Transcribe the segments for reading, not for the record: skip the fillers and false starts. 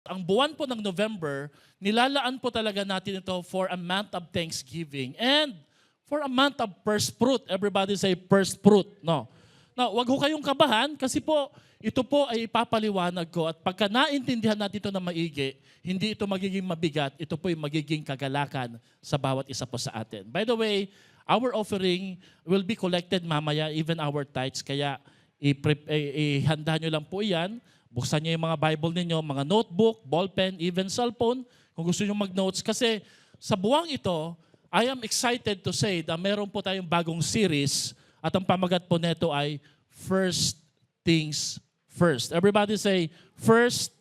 Ang buwan po ng November, nilalaan po talaga natin ito for a month of Thanksgiving and for a month of first fruit. Everybody say first fruit, no? Now, wag ho kayong kabahan kasi po ito po ay ipapaliwanag ko at pagka naintindihan natin ito na maigi, hindi ito magiging mabigat, ito po ay magiging kagalakan sa bawat isa po sa atin. By the way, our offering will be collected mamaya, even our tithes, kaya ihanda nyo lang po yan. Buksan nyo yung mga Bible ninyo, mga notebook, ballpen, even cellphone, kung gusto nyo mag-notes. Kasi sa buwang ito, I am excited to say na meron po tayong bagong series at ang pamagat po nito ay First Things First. Everybody say, First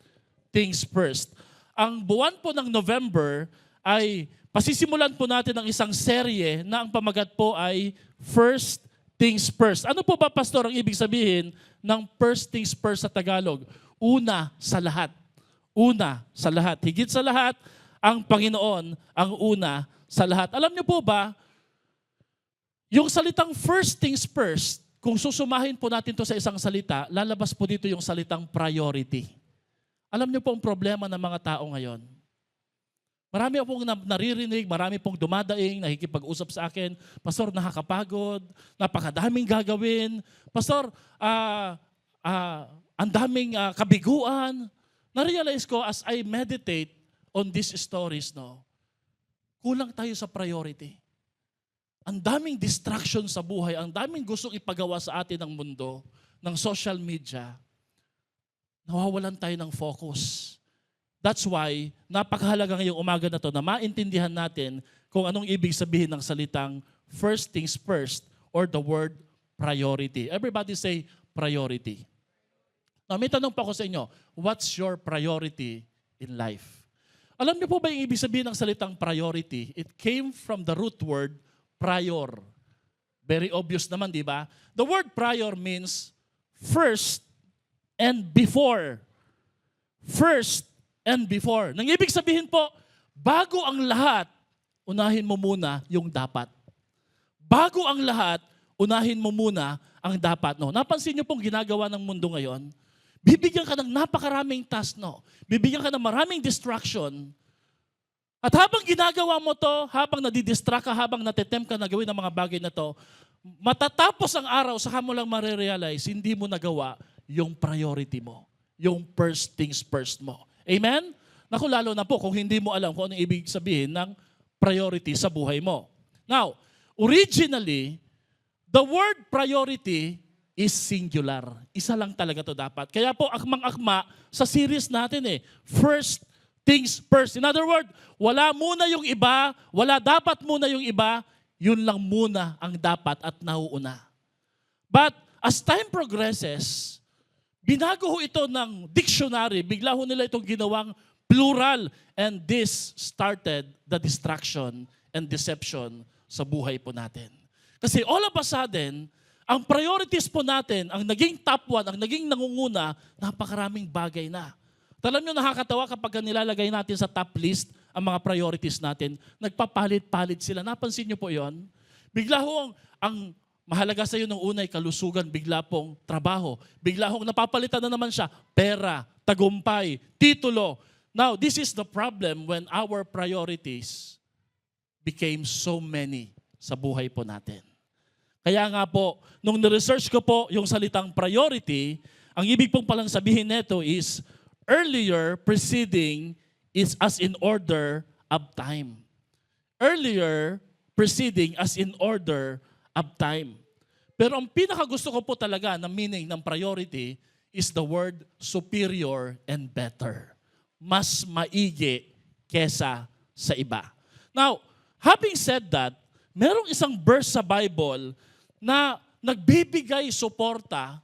Things First. Ang buwan po ng November ay pasisimulan po natin ang isang serye na ang pamagat po ay First Things First. Ano po ba, Pastor, ang ibig sabihin ng First Things First sa Tagalog? Una sa lahat. Una sa lahat. Higit sa lahat, ang Panginoon ang una sa lahat. Alam niyo po ba, yung salitang first things first, kung susumahin po natin to sa isang salita, lalabas po dito yung salitang priority. Alam niyo po ang problema ng mga tao ngayon. Marami akong naririnig, marami pong dumadaing, nakikipag-usap sa akin, Pastor, nakakapagod, napakadaming gagawin. Pastor, ang daming kabiguan. Na-realize ko as I meditate on these stories, no, kulang tayo sa priority. Ang daming distraction sa buhay, ang daming gustong ipagawa sa atin ng mundo, ng social media. Nawawalan tayo ng focus. That's why, napakahalaga ngayong umaga na to na maintindihan natin kung anong ibig sabihin ng salitang first things first or the word priority. Everybody say priority. Now, may tanong pa ako sa inyo, what's your priority in life? Alam niyo po ba yung ibig sabihin ng salitang priority? It came from the root word prior. Very obvious naman, di ba? The word prior means first and before. First and before. Nang ibig sabihin po, bago ang lahat, unahin mo muna yung dapat. Bago ang lahat, unahin mo muna ang dapat. No? Napansin niyo pong ginagawa ng mundo ngayon, bibigyan ka ng napakaraming task, no? Bibigyan ka ng maraming distraction. At habang ginagawa mo to, habang nadidistract ka, habang natitempt ka na gawin ang mga bagay na to, matatapos ang araw, saka mo lang marirealize, hindi mo nagawa yung priority mo. Yung first things first mo. Amen? Naku, lalo na po kung hindi mo alam kung ano ibig sabihin ng priority sa buhay mo. Now, originally, the word priority is singular. Isa lang talaga to dapat. Kaya po, akmang-akma sa series natin First things first. In other words, wala muna yung iba, wala dapat muna yung iba, yun lang muna ang dapat at nauuna. But as time progresses, binago ho ito ng dictionary, bigla ho nila itong ginawang plural, and this started the distraction and deception sa buhay po natin. Kasi all of a sudden, ang priorities po natin, ang naging top one, ang naging nangunguna, napakaraming bagay na. Alam nyo, nakakatawa kapag nilalagay natin sa top list ang mga priorities natin, nagpapalit-palit sila. Napansin nyo po yon? Bigla ho ang mahalaga sa iyo nung unay kalusugan, bigla pong trabaho. Bigla hong napapalitan na naman siya, pera, tagumpay, titulo. Now, this is the problem when our priorities became so many sa buhay po natin. Kaya nga po, nung niresearch ko po yung salitang priority, ang ibig pong palang sabihin nito is earlier preceding is as in order of time. Earlier preceding as in order of time. Pero ang pinakagusto ko po talaga na meaning ng priority is the word superior and better. Mas maigi kesa sa iba. Now, having said that, merong isang verse sa Bible na nagbibigay suporta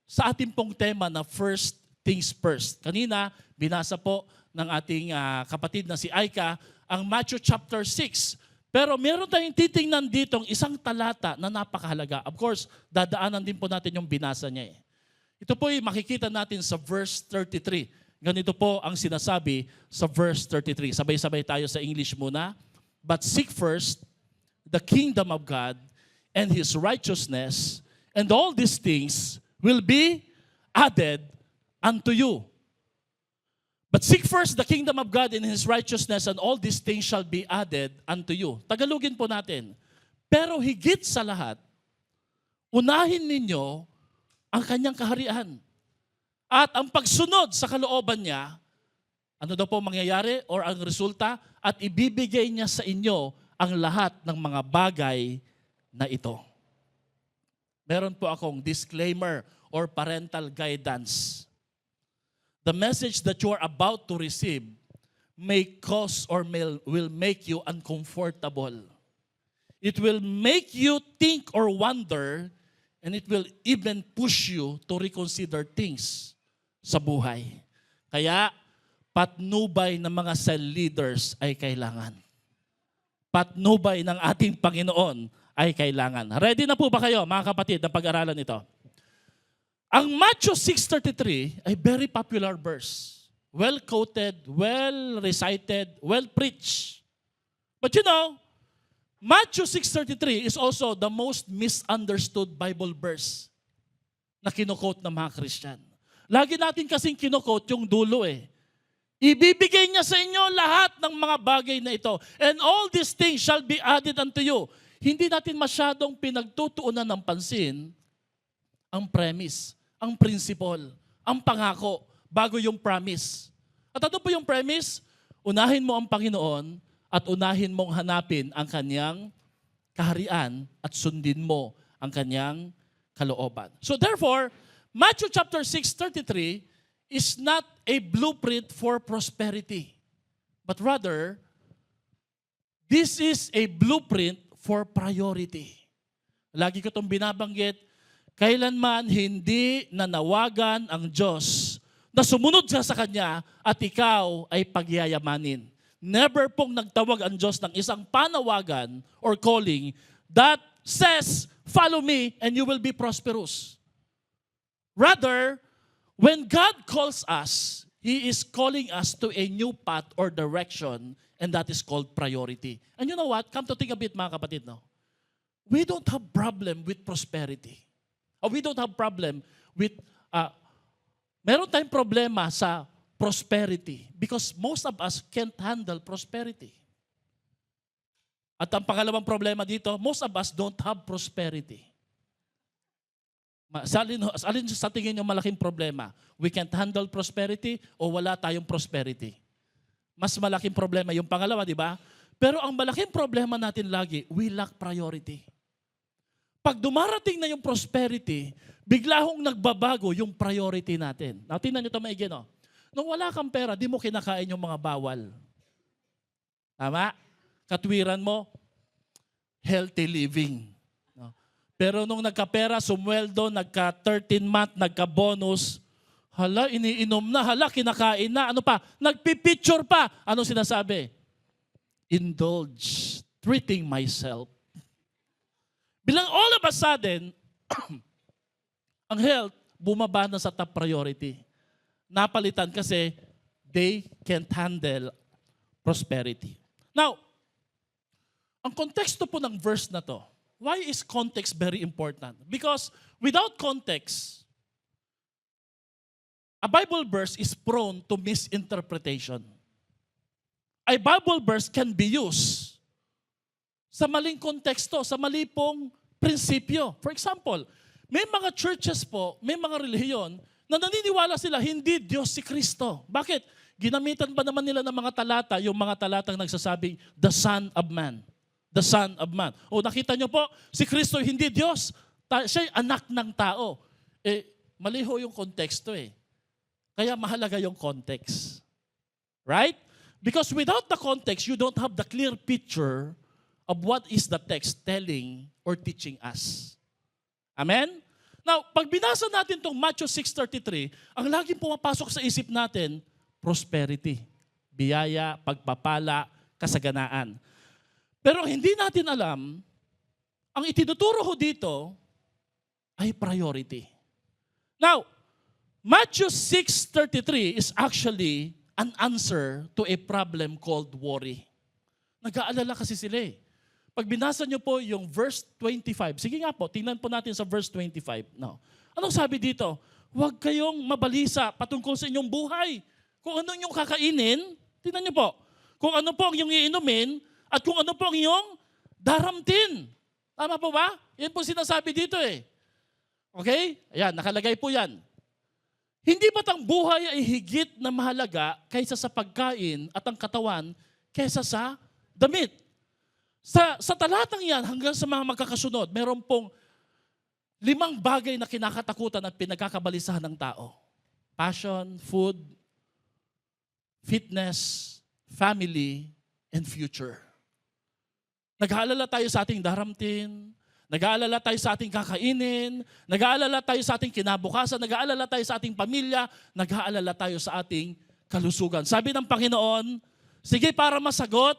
sa ating pong tema na first things first. Kanina, binasa po ng ating kapatid na si Aika ang Matthew chapter 6. Pero meron tayong titingnan ditong isang talata na napakahalaga. Of course, dadaanan din po natin yung binasa niya. Ito po ay makikita natin sa verse 33. Ganito po ang sinasabi sa verse 33. Sabay-sabay tayo sa English muna. But seek first the kingdom of God and His righteousness, and all these things will be added unto you. But seek first the kingdom of God and His righteousness, and all these things shall be added unto you. Tagalogin po natin. Pero higit sa lahat, unahin ninyo ang kanyang kaharian. At ang pagsunod sa kalooban niya, ano daw po mangyayari or ang resulta? At ibibigay niya sa inyo ang lahat ng mga bagay na ito. Meron po akong disclaimer or parental guidance. The message that you are about to receive may cause or will make you uncomfortable. It will make you think or wonder, and it will even push you to reconsider things sa buhay. Kaya, patnubay ng mga cell leaders ay kailangan. Patnubay ng ating Panginoon ay kailangan. Ready na po ba kayo, mga kapatid, na pag-aralan ito? Ang Matthew 6:33 ay very popular verse. Well quoted, well recited, well preached. But you know, Matthew 6:33 is also the most misunderstood Bible verse na kinukot ng mga Christian. Lagi natin kasing kinukot yung dulo eh. Ibibigay niya sa inyo lahat ng mga bagay na ito. And all these things shall be added unto you. Hindi natin masyadong pinagtutuunan ng pansin ang premise, ang principle, ang pangako, bago yung promise. At ano po yung premise? Unahin mo ang Panginoon at unahin mong hanapin ang kanyang kaharian at sundin mo ang kanyang kalooban. So therefore, Matthew chapter 6:33 is not a blueprint for prosperity, but rather, this is a blueprint for priority. Lagi ko itong binabanggit, kailanman hindi nanawagan ang Diyos na sumunod ka sa Kanya at ikaw ay pagyayamanin. Never pong nagtawag ang Diyos ng isang panawagan or calling that says, follow me and you will be prosperous. Rather, when God calls us, He is calling us to a new path or direction, and that is called priority. And you know what? Come to think a bit, mga kapatid, no? We don't have problem with prosperity. We don't have problem with, meron tayong problema sa prosperity because most of us can't handle prosperity. At ang pangalawang problema dito, most of us don't have prosperity. Alin sa tingin nyo malaking problema? We can't handle prosperity o wala tayong prosperity? Mas malaking problema yung pangalawa, di ba? Pero ang malaking problema natin lagi, we lack priority. Pag dumarating na yung prosperity, bigla hong nagbabago yung priority natin. Now, tingnan nyo ito maigi, no? Nung wala kang pera, di mo kinakain yung mga bawal. Tama? Katwiran mo, healthy living. No? Pero nung nagkapera, sumweldo, nagka-13-month, nagka-bonus, hala, iniinom na, hala, kinakain na, ano pa, nagpipicture pa. Ano sinasabi? Indulge, treating myself. Bilang all of a sudden, ang health, bumaba na sa top priority. Napalitan kasi they can't handle prosperity. Now, ang konteksto po ng verse na to, why is context very important? Because without context, a Bible verse is prone to misinterpretation. A Bible verse can be used sa maling konteksto, sa mali pong prinsipyo. For example, may mga churches po, may mga relihiyon na naniniwala sila hindi Diyos si Kristo. Bakit? Ginamitan ba naman nila ng mga talata, yung mga talatang nagsasabing, the Son of Man. The Son of Man. O nakita nyo po, si Kristo hindi Diyos. Siya'y anak ng tao. Mali ho yung konteksto eh. Kaya mahalaga yung context. Right? Because without the context, you don't have the clear picture of what is the text telling or teaching us. Amen? Now, pag binasa natin itong Matthew 6:33, ang laging pumapasok sa isip natin, prosperity, biyaya, pagpapala, kasaganaan. Pero hindi natin alam, ang itinuturo ho dito ay priority. Now, Matthew 6:33 is actually an answer to a problem called worry. Nag-aalala kasi sila eh. Pag binasa nyo po yung verse 25, sige nga po, tingnan po natin sa verse 25. No. Anong sabi dito? Huwag kayong mabalisa patungkol sa inyong buhay. kung ano yung kakainin, tingnan niyo po, kung ano po ang iyong iinumin, at kung ano po ang iyong daramtin. Tama po ba? Yan po sinasabi dito eh. Okay? Ayan, nakalagay po yan. Hindi ba't ang buhay ay higit na mahalaga kaysa sa pagkain at ang katawan kaysa sa damit? Sa talatang yan, hanggang sa mga magkakasunod, meron pong 5 bagay na kinakatakutan at pinagkakabalisahan ng tao. Passion, food, fitness, family, and future. Nag-aalala tayo sa ating daramtin, nag-aalala tayo sa ating kakainin, nag-aalala tayo sa ating kinabukasan, nag-aalala tayo sa ating pamilya, nag-aalala tayo sa ating kalusugan. Sabi ng Panginoon, sige, para masagot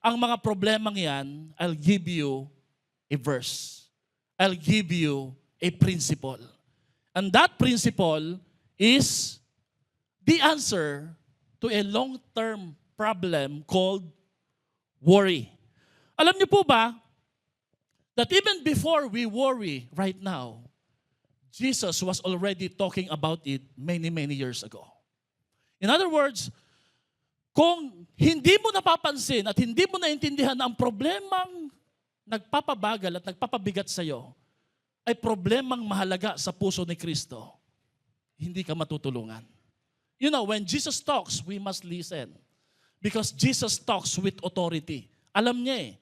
ang mga problemang yan, I'll give you a verse. I'll give you a principle. And that principle is the answer to a long-term problem called worry. Alam niyo po ba that even before we worry right now, Jesus was already talking about it many, many years ago. In other words, kung hindi mo napapansin at hindi mo naintindihan na ang problemang nagpapabagal at nagpapabigat sa iyo ay problemang mahalaga sa puso ni Kristo, hindi ka matutulungan. You know, when Jesus talks, we must listen. Because Jesus talks with authority. Alam niya eh.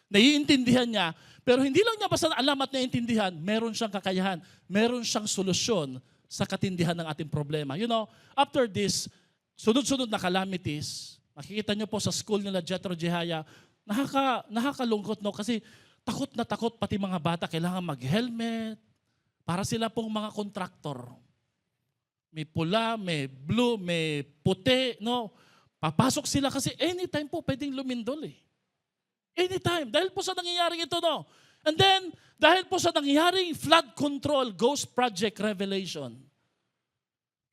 Naiintindihan niya, pero hindi lang niya basta alam at naiintindihan, meron siyang kakayahan, meron siyang solusyon sa katindihan ng ating problema. You know, after this, sunod-sunod na calamities, makikita niyo po sa school nila Jethro Jehaya, nakakalungkot no kasi takot na takot pati mga bata kailangan mag-helmet para sila pong mga kontraktor. May pula, may blue, may puti, no? Papasok sila kasi anytime po pwedeng lumindol eh. Anytime. Dahil po sa nangyayaring ito, no? And then, dahil po sa nangyayaring flood control, Ghost Project Revelation.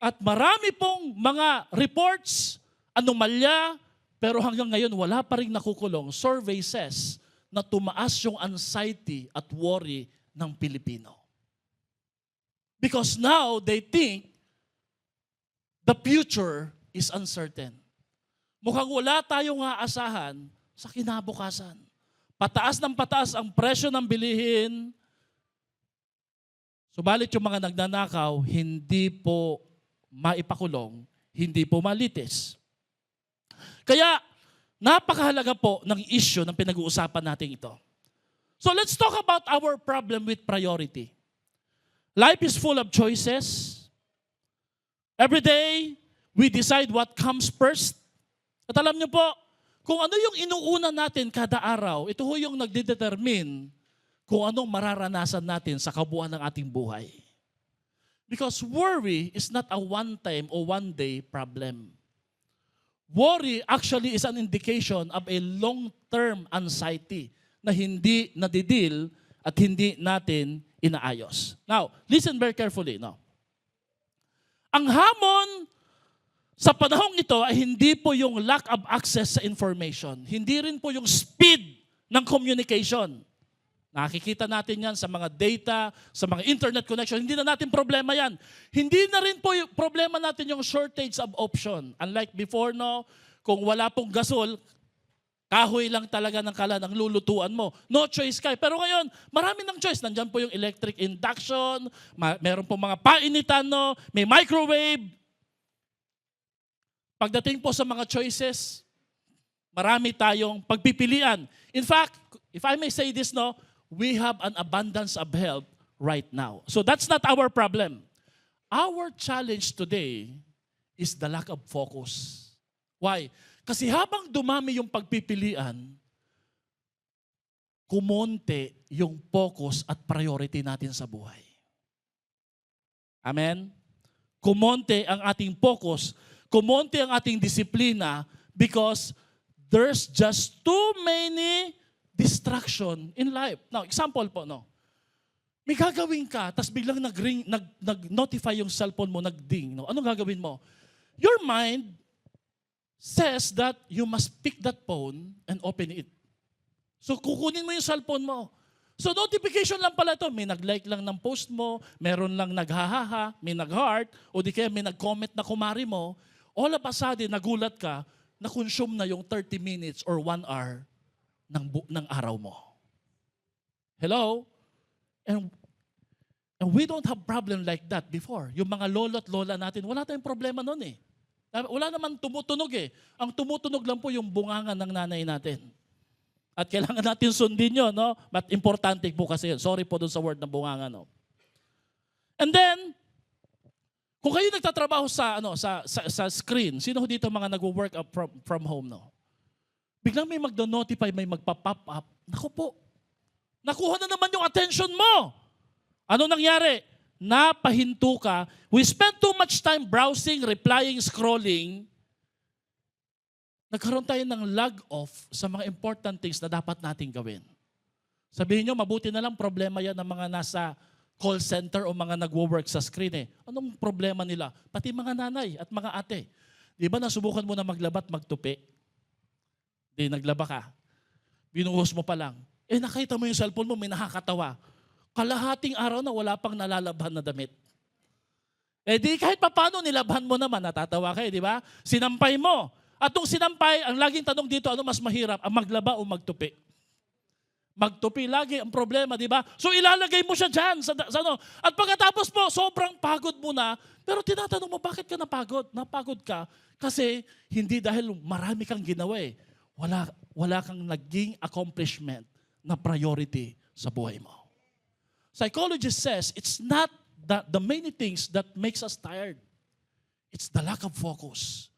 At marami pong mga reports, anomalya, pero hanggang ngayon wala pa rin nakukulong. Survey says na tumaas yung anxiety at worry ng Pilipino. Because now they think the future is uncertain. Mukhang wala tayong aasahan sa kinabukasan. Pataas ng pataas ang presyo ng bilihin. Subalit yung mga nagnanakaw, hindi po maipakulong, hindi po malitis. Kaya, napakahalaga po ng issue ng pinag-uusapan natin ito. So let's talk about our problem with priority. Life is full of choices. Every day, we decide what comes first. At alam niyo po, kung ano yung inuuna natin kada araw, ito ho yung nagdedetermine kung anong mararanasan natin sa kabuuan ng ating buhay. Because worry is not a one-time or one-day problem. Worry actually is an indication of a long-term anxiety na hindi nadidil at hindi natin inaayos. Now, listen very carefully. No? Ang hamon sa panahong ito ay hindi po yung lack of access sa information. Hindi rin po yung speed ng communication. Nakikita natin yan sa mga data, sa mga internet connection. Hindi na natin problema yan. Hindi na rin po yung problema natin yung shortage of option. Unlike before, no, kung wala pong gasol, kahoy lang talaga ng kala ng lulutuan mo. No choice ka. Pero ngayon, marami ng choice. Nandyan po yung electric induction, meron po mga painitan, no, may microwave. Pagdating po sa mga choices, marami tayong pagpipilian. In fact, if I may say this, no, we have an abundance of help right now. So that's not our problem. Our challenge today is the lack of focus. Why? Kasi habang dumami yung pagpipilian, kumonte yung focus at priority natin sa buhay. Amen? Kumonte ang ating focus, kumonte ang ating disiplina because there's just too many distraction in life. Now, example po, no? May gagawin ka, tapos biglang nag-notify yung cellphone mo, nag-ding. No? Anong gagawin mo? Your mind says that you must pick that phone and open it. So, kukunin mo yung cellphone mo. So, notification lang pala ito. May nag-like lang ng post mo, meron lang naghahaha, may nag-heart, o di kaya may nag-comment na kumari mo. all of a sudden, nagulat ka, na-consume na yung 30 minutes or 1 hour ng araw mo. Hello? And we don't have problem like that before. Yung mga lolo at lola natin, wala tayong problema nun eh. Wala naman tumutunog eh. Ang tumutunog lang po yung bunganga ng nanay natin. At kailangan natin sundin yun, no? But importante po kasi yun. Sorry po dun sa word ng bunganga, no? And then, kung kayo nagtatrabaho sa screen, sino dito mga nag-work up from home, no? Biglang may magdo-notify, may magpa-pop up. Naku po, nakuha na naman yung attention mo. Ano nangyari? Napahinto ka. We spend too much time browsing, replying, scrolling. Nagkaroon tayo ng log off sa mga important things na dapat nating gawin. Sabihin nyo, mabuti na lang problema yan ng mga nasa call center o mga nagwo-work sa screen eh. Anong problema nila? Pati mga nanay at mga ate. Di ba nasubukan mo na maglaba at magtupi? Di, naglaba ka. Binuhos mo pa lang. Nakita mo yung cellphone mo, may nakakatawa. Kalahating araw na wala pang nalalabhan na damit. Di kahit paano nilabhan mo naman, natatawa kayo, di ba? Sinampay mo. At nung sinampay, ang laging tanong dito, ano mas mahirap, ang maglaba o magtupi? Magtupi lagi ang problema, di ba? So ilalagay mo siya dyan. At pagkatapos mo, sobrang pagod mo na, pero tinatanong mo, bakit ka napagod? Napagod ka kasi hindi dahil marami kang ginawa eh. Wala kang naging accomplishment na priority sa buhay mo. Psychologist says it's not the many things that makes us tired. It's the lack of focus.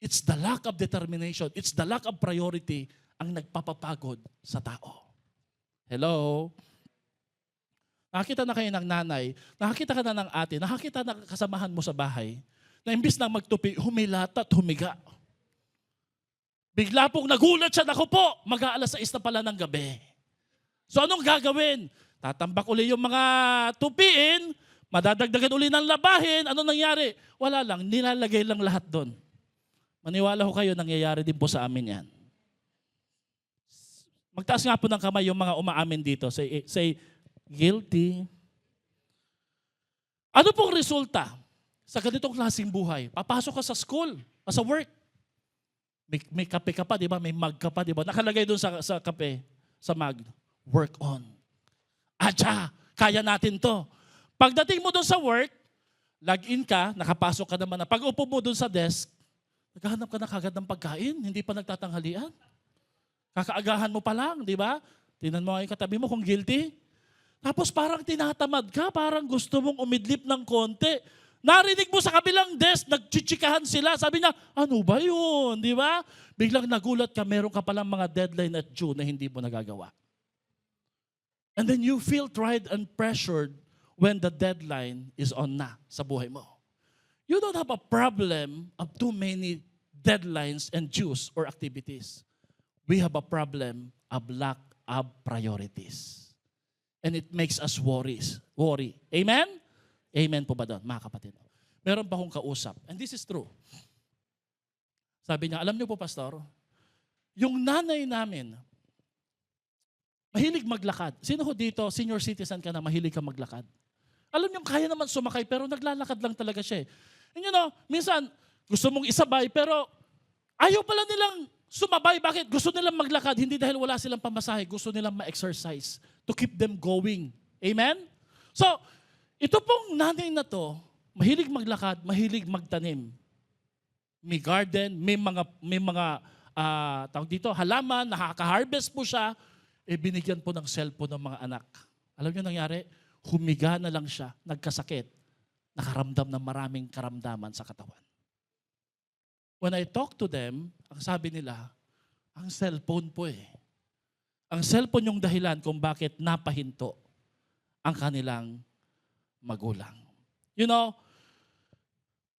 It's the lack of determination. It's the lack of priority ang nagpapapagod sa tao. Hello? Nakakita na kayo ng nanay, nakakita ka na ng ate, nakakita na kasamahan mo sa bahay, na imbis na magtupi, humilata at humiga. Bigla pong nagulat siya, naku po, mag-aalas 6 na pala ng gabi. So anong gagawin? Tatambak uli yung mga tupiin, madadagdagan uli ng labahin, ano nangyari? Wala lang, nilalagay lang lahat doon. Maniwala ko kayo, nangyayari din po sa amin yan. Magtaas nga po ng kamay yung mga umaamin dito. Say guilty. Ano pong resulta sa ganitong klaseng buhay? Papasok ka sa school, sa work. May kape ka pa, di ba? May mug ka pa, di ba? Nakalagay doon sa kape, sa mug. Work on. Atsa, kaya natin to. Pagdating mo doon sa work, log-in ka, nakapasok ka naman na. Pag upo mo doon sa desk, naghahanap ka na kagad ng pagkain, hindi pa nagtatanghalian. Kakaagahan mo pa lang, di ba? Tingnan mo yung katabi mo kung guilty. Tapos parang tinatamad ka, parang gusto mong umidlip ng konti. Narinig mo sa kabilang desk, nagchichikahan sila. Sabi niya, ano ba yun? Di ba? Biglang nagulat ka, meron ka palang mga deadline at due na hindi mo nagagawa. And then you feel tried and pressured when the deadline is on na sa buhay mo. You don't have a problem of too many deadlines and dues or activities. We have a problem of lack of priorities. And it makes us worry. Amen? Amen po ba doon, mga kapatid? Meron pa akong kausap. And this is true. Sabi niya, alam niyo po, Pastor, yung nanay namin, mahilig maglakad. Sino ho dito, senior citizen ka na, mahilig ka maglakad? Alam niyo, kaya naman sumakay, pero naglalakad lang talaga siya. And you know, minsan, gusto mong isabay, pero ayaw pala nilang sumabay. Bakit? Gusto nilang maglakad, hindi dahil wala silang pamasahe. Gusto nilang ma-exercise to keep them going. Amen? So, ito pong nanay na to, mahilig maglakad, mahilig magtanim. May garden, may mga tawag dito, halaman, nakaka-harvest po siya, binigyan po ng cellphone ng mga anak. Alam niyo nangyari? Humiga na lang siya, nagkasakit, nakaramdam ng maraming karamdaman sa katawan. When I talk to them, ang sabi nila, ang cellphone po eh. Ang cellphone yung dahilan kung bakit napahinto ang kanilang magulang. You know,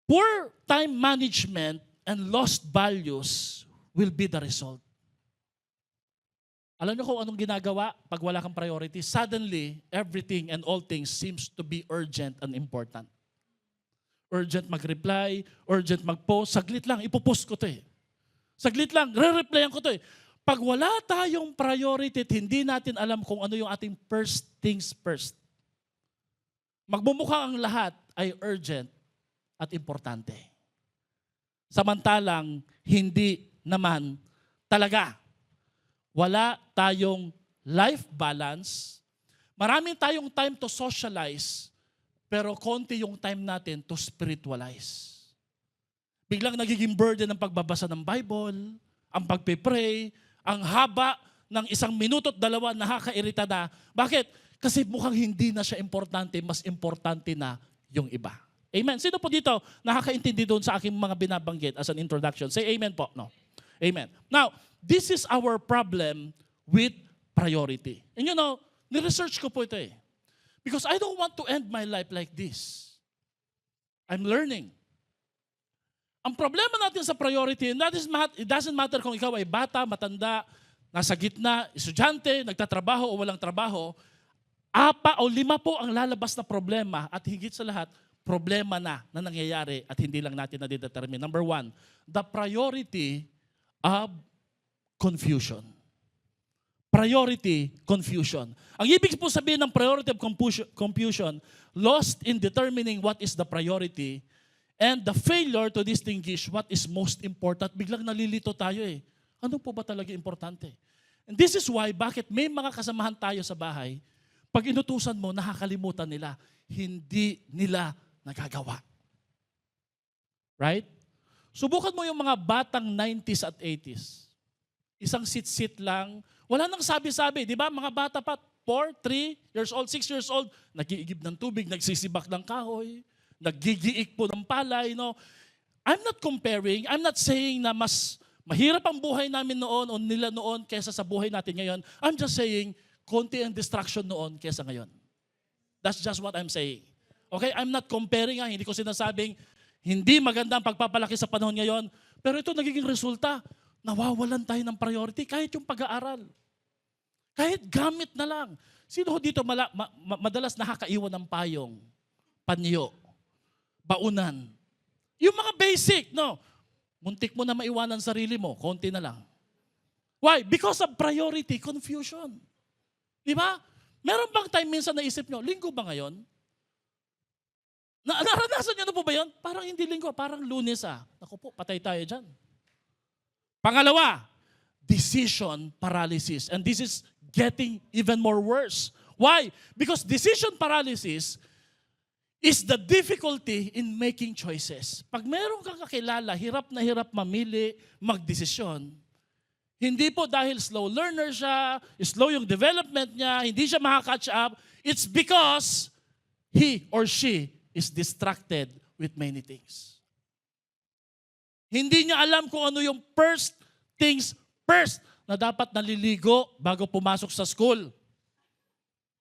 poor time management and lost values will be the result. Alam niyo kung anong ginagawa pag wala kang priority? Suddenly, everything and all things seems to be urgent and important. Urgent mag-reply, urgent mag-post. Saglit lang, ipopost ko to eh. Saglit lang, re-replyan ko to eh. Pag wala tayong priority at hindi natin alam kung ano yung ating first things first, magmumukha ang lahat ay urgent at importante. Samantalang, hindi naman talaga. Wala tayong life balance. Maraming tayong time to socialize, pero konti yung time natin to spiritualize. Biglang nagiging burden ang pagbabasa ng Bible, ang pagpe-pray, ang haba ng 1 minuto at 2, nakakairita na. Bakit? Kasi mukhang hindi na siya importante, mas importante na yung iba. Amen. Sino po dito nakakaintindi doon sa aking mga binabanggit as an introduction? Say amen po. No. Amen. Now, this is our problem with priority. And you know, ni-research ko po ito eh. Because I don't want to end my life like this. I'm learning. Ang problema natin sa priority, it doesn't matter kung ikaw ay bata, matanda, nasa gitna, estudyante, nagtatrabaho o walang trabaho, 4 o 5 po ang lalabas na problema at higit sa lahat, problema na nangyayari at hindi lang natin na-determine. Number 1, the priority of confusion. Priority, confusion. Ang ibig po sabihin ng priority of confusion, lost in determining what is the priority and the failure to distinguish what is most important. Biglang nalilito tayo eh. Ano po ba talaga importante? And this is why, bakit may mga kasamahan tayo sa bahay, pag inutusan mo, nakakalimutan nila. Hindi nila nagagawa. Right? Subukan mo yung mga batang 90s at 80s. Isang sit-sit lang. Wala nang sabi-sabi. Di ba? Mga bata pa, 4, 3 years old, 6 years old, nag-iigib ng tubig, nagsisibak ng kahoy, naggigiik po ng palay. No? I'm not comparing. I'm not saying na mas mahirap ang buhay namin noon o nila noon kaysa sa buhay natin ngayon. I'm just saying, konti ang distraction noon kaysa ngayon. That's just what I'm saying. Okay? I'm not comparing. Hindi ko sinasabing hindi maganda ang pagpapalaki sa panahon ngayon. Pero ito nagiging resulta. Nawawalan tayo ng priority kahit yung pag-aaral. Kahit gamit na lang. Sino dito madalas nakakaiwan ng payong, panyo, baunan? Yung mga basic, no? Muntik mo na maiwanan sarili mo, konti na lang. Why? Because of priority confusion. Di ba? Meron bang time minsan naisip nyo, linggo ba ngayon? Naranasan nyo na po ba yun? Parang hindi linggo, parang Lunes ah. Naku po, patay tayo dyan. Pangalawa, decision paralysis. And this is getting even more worse. Why? Because decision paralysis is the difficulty in making choices. Pag meron kang kakilala, hirap na hirap mamili, magdesisyon, hindi po dahil slow learner siya, slow yung development niya, hindi siya makaka-catch up, it's because he or she is distracted with many things. Hindi niya alam kung ano yung first things first na dapat naliligo bago pumasok sa school.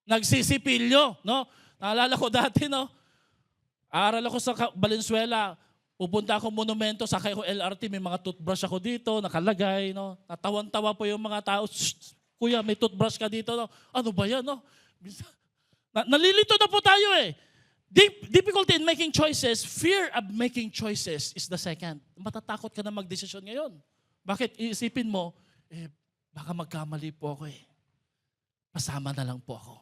Nagsisipilyo, no? Naalala ko dati, no? Aaral ako sa Valenzuela, pupunta ako monumento, sakay ko LRT, may mga toothbrush ako dito, nakalagay, no? Natawan-tawa po yung mga tao, kuya, may toothbrush ka dito, no? Ano ba yan, no? Nalilito na po tayo eh. Difficulty in making choices, fear of making choices is the second. Matatakot ka na magdesisyon ngayon. Bakit? Iisipin mo, baka magkamali po ako eh. Pasama na lang po ako.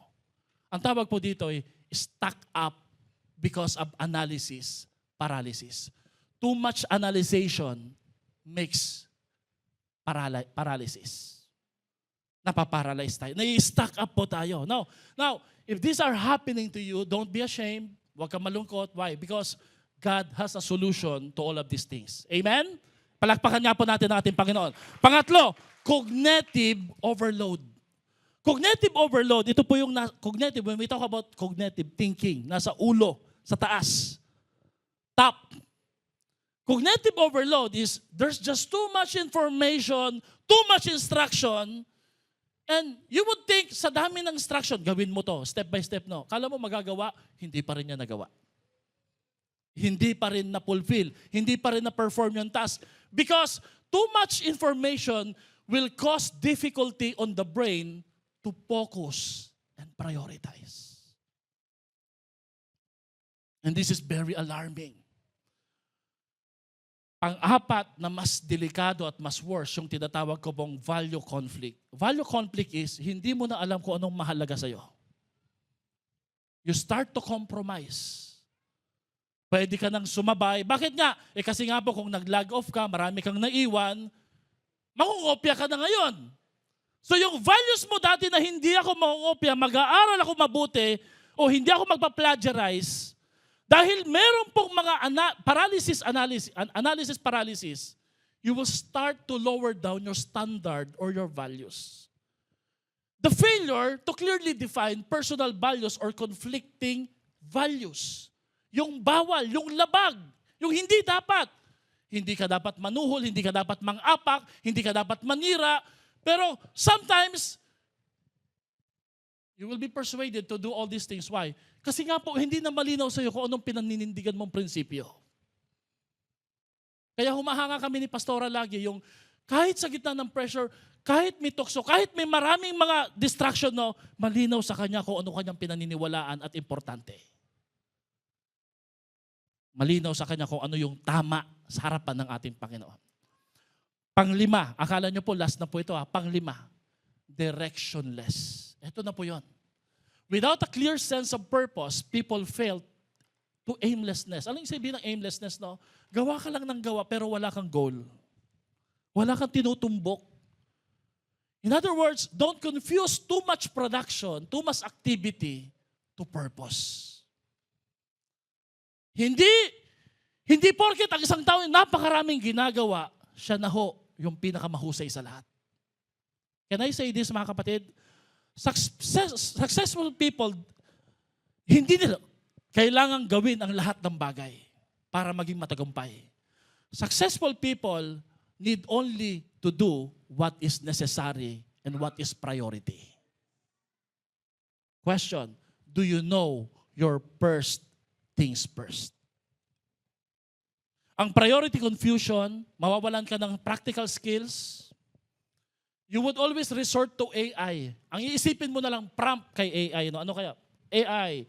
Ang tawag po dito ay stuck up because of analysis paralysis. Too much analyzation makes paralysis. Napaparalyze tayo. Nai-stuck up po tayo. Now, if these are happening to you, don't be ashamed. Huwag kang malungkot. Why? Because God has a solution to all of these things. Amen? Palakpakan nga po natin ang ating Panginoon. Pangatlo, cognitive overload. Cognitive overload, ito po yung cognitive, when we talk about cognitive thinking, nasa ulo, sa taas. Top. Cognitive overload is there's just too much information, too much instruction, and you would think sa dami ng instruction, gawin mo to, step by step, no. Kala mo magagawa, hindi pa rin niya nagawa. Hindi pa rin na-fulfill. Hindi pa rin na-perform yung task. Because too much information will cause difficulty on the brain to focus and prioritize. And this is very alarming. Pang-apat na mas delikado at mas worse, yung tinatawag ko pong value conflict. Value conflict is, hindi mo na alam kung anong mahalaga sa'yo. You start to compromise Pwede ka nang sumabay. Bakit nga? Kasi nga po kung nag-log off ka, marami kang naiwan, mangungopia ka na ngayon. So yung values mo dati na hindi ako mangungopia, mag-aaral ako mabuti, o hindi ako magpa-plagiarize, dahil meron pong mga analysis paralysis, you will start to lower down your standard or your values. The failure to clearly define personal values or conflicting values. Yung bawal, yung labag, yung hindi dapat. Hindi ka dapat manuhol, hindi ka dapat mang-apak, hindi ka dapat manira. Pero sometimes, you will be persuaded to do all these things. Why? Kasi nga po, hindi na malinaw sa iyo kung anong pinaninindigan mong prinsipyo. Kaya humahanga kami ni Pastora lagi, yung kahit sa gitna ng pressure, kahit may tukso, kahit may maraming mga distraction, no, malinaw sa kanya kung ano kanyang pinaniniwalaan at importante. Malinaw sa kanya kung ano yung tama sa harapan ng ating Panginoon. Panglima, akala nyo po, last na po ito, panglima, directionless. Ito na po yun. Without a clear sense of purpose, people fail to aimlessness. Ano yung sabihin ng aimlessness, no? Gawa ka lang ng gawa pero wala kang goal. Wala kang tinutumbok. In other words, don't confuse too much production, too much activity to purpose. Hindi porket ang isang tao napakaraming ginagawa, siya na ho yung pinakamahusay sa lahat. Can I say this, mga kapatid? Successful people, hindi nila kailangan gawin ang lahat ng bagay para maging matagumpay. Successful people need only to do what is necessary and what is priority. Question, do you know your first things first? Ang priority confusion, mawawalan ka ng practical skills. You would always resort to AI. Ang iisipin mo na lang prompt kay AI. No? Ano kaya? AI,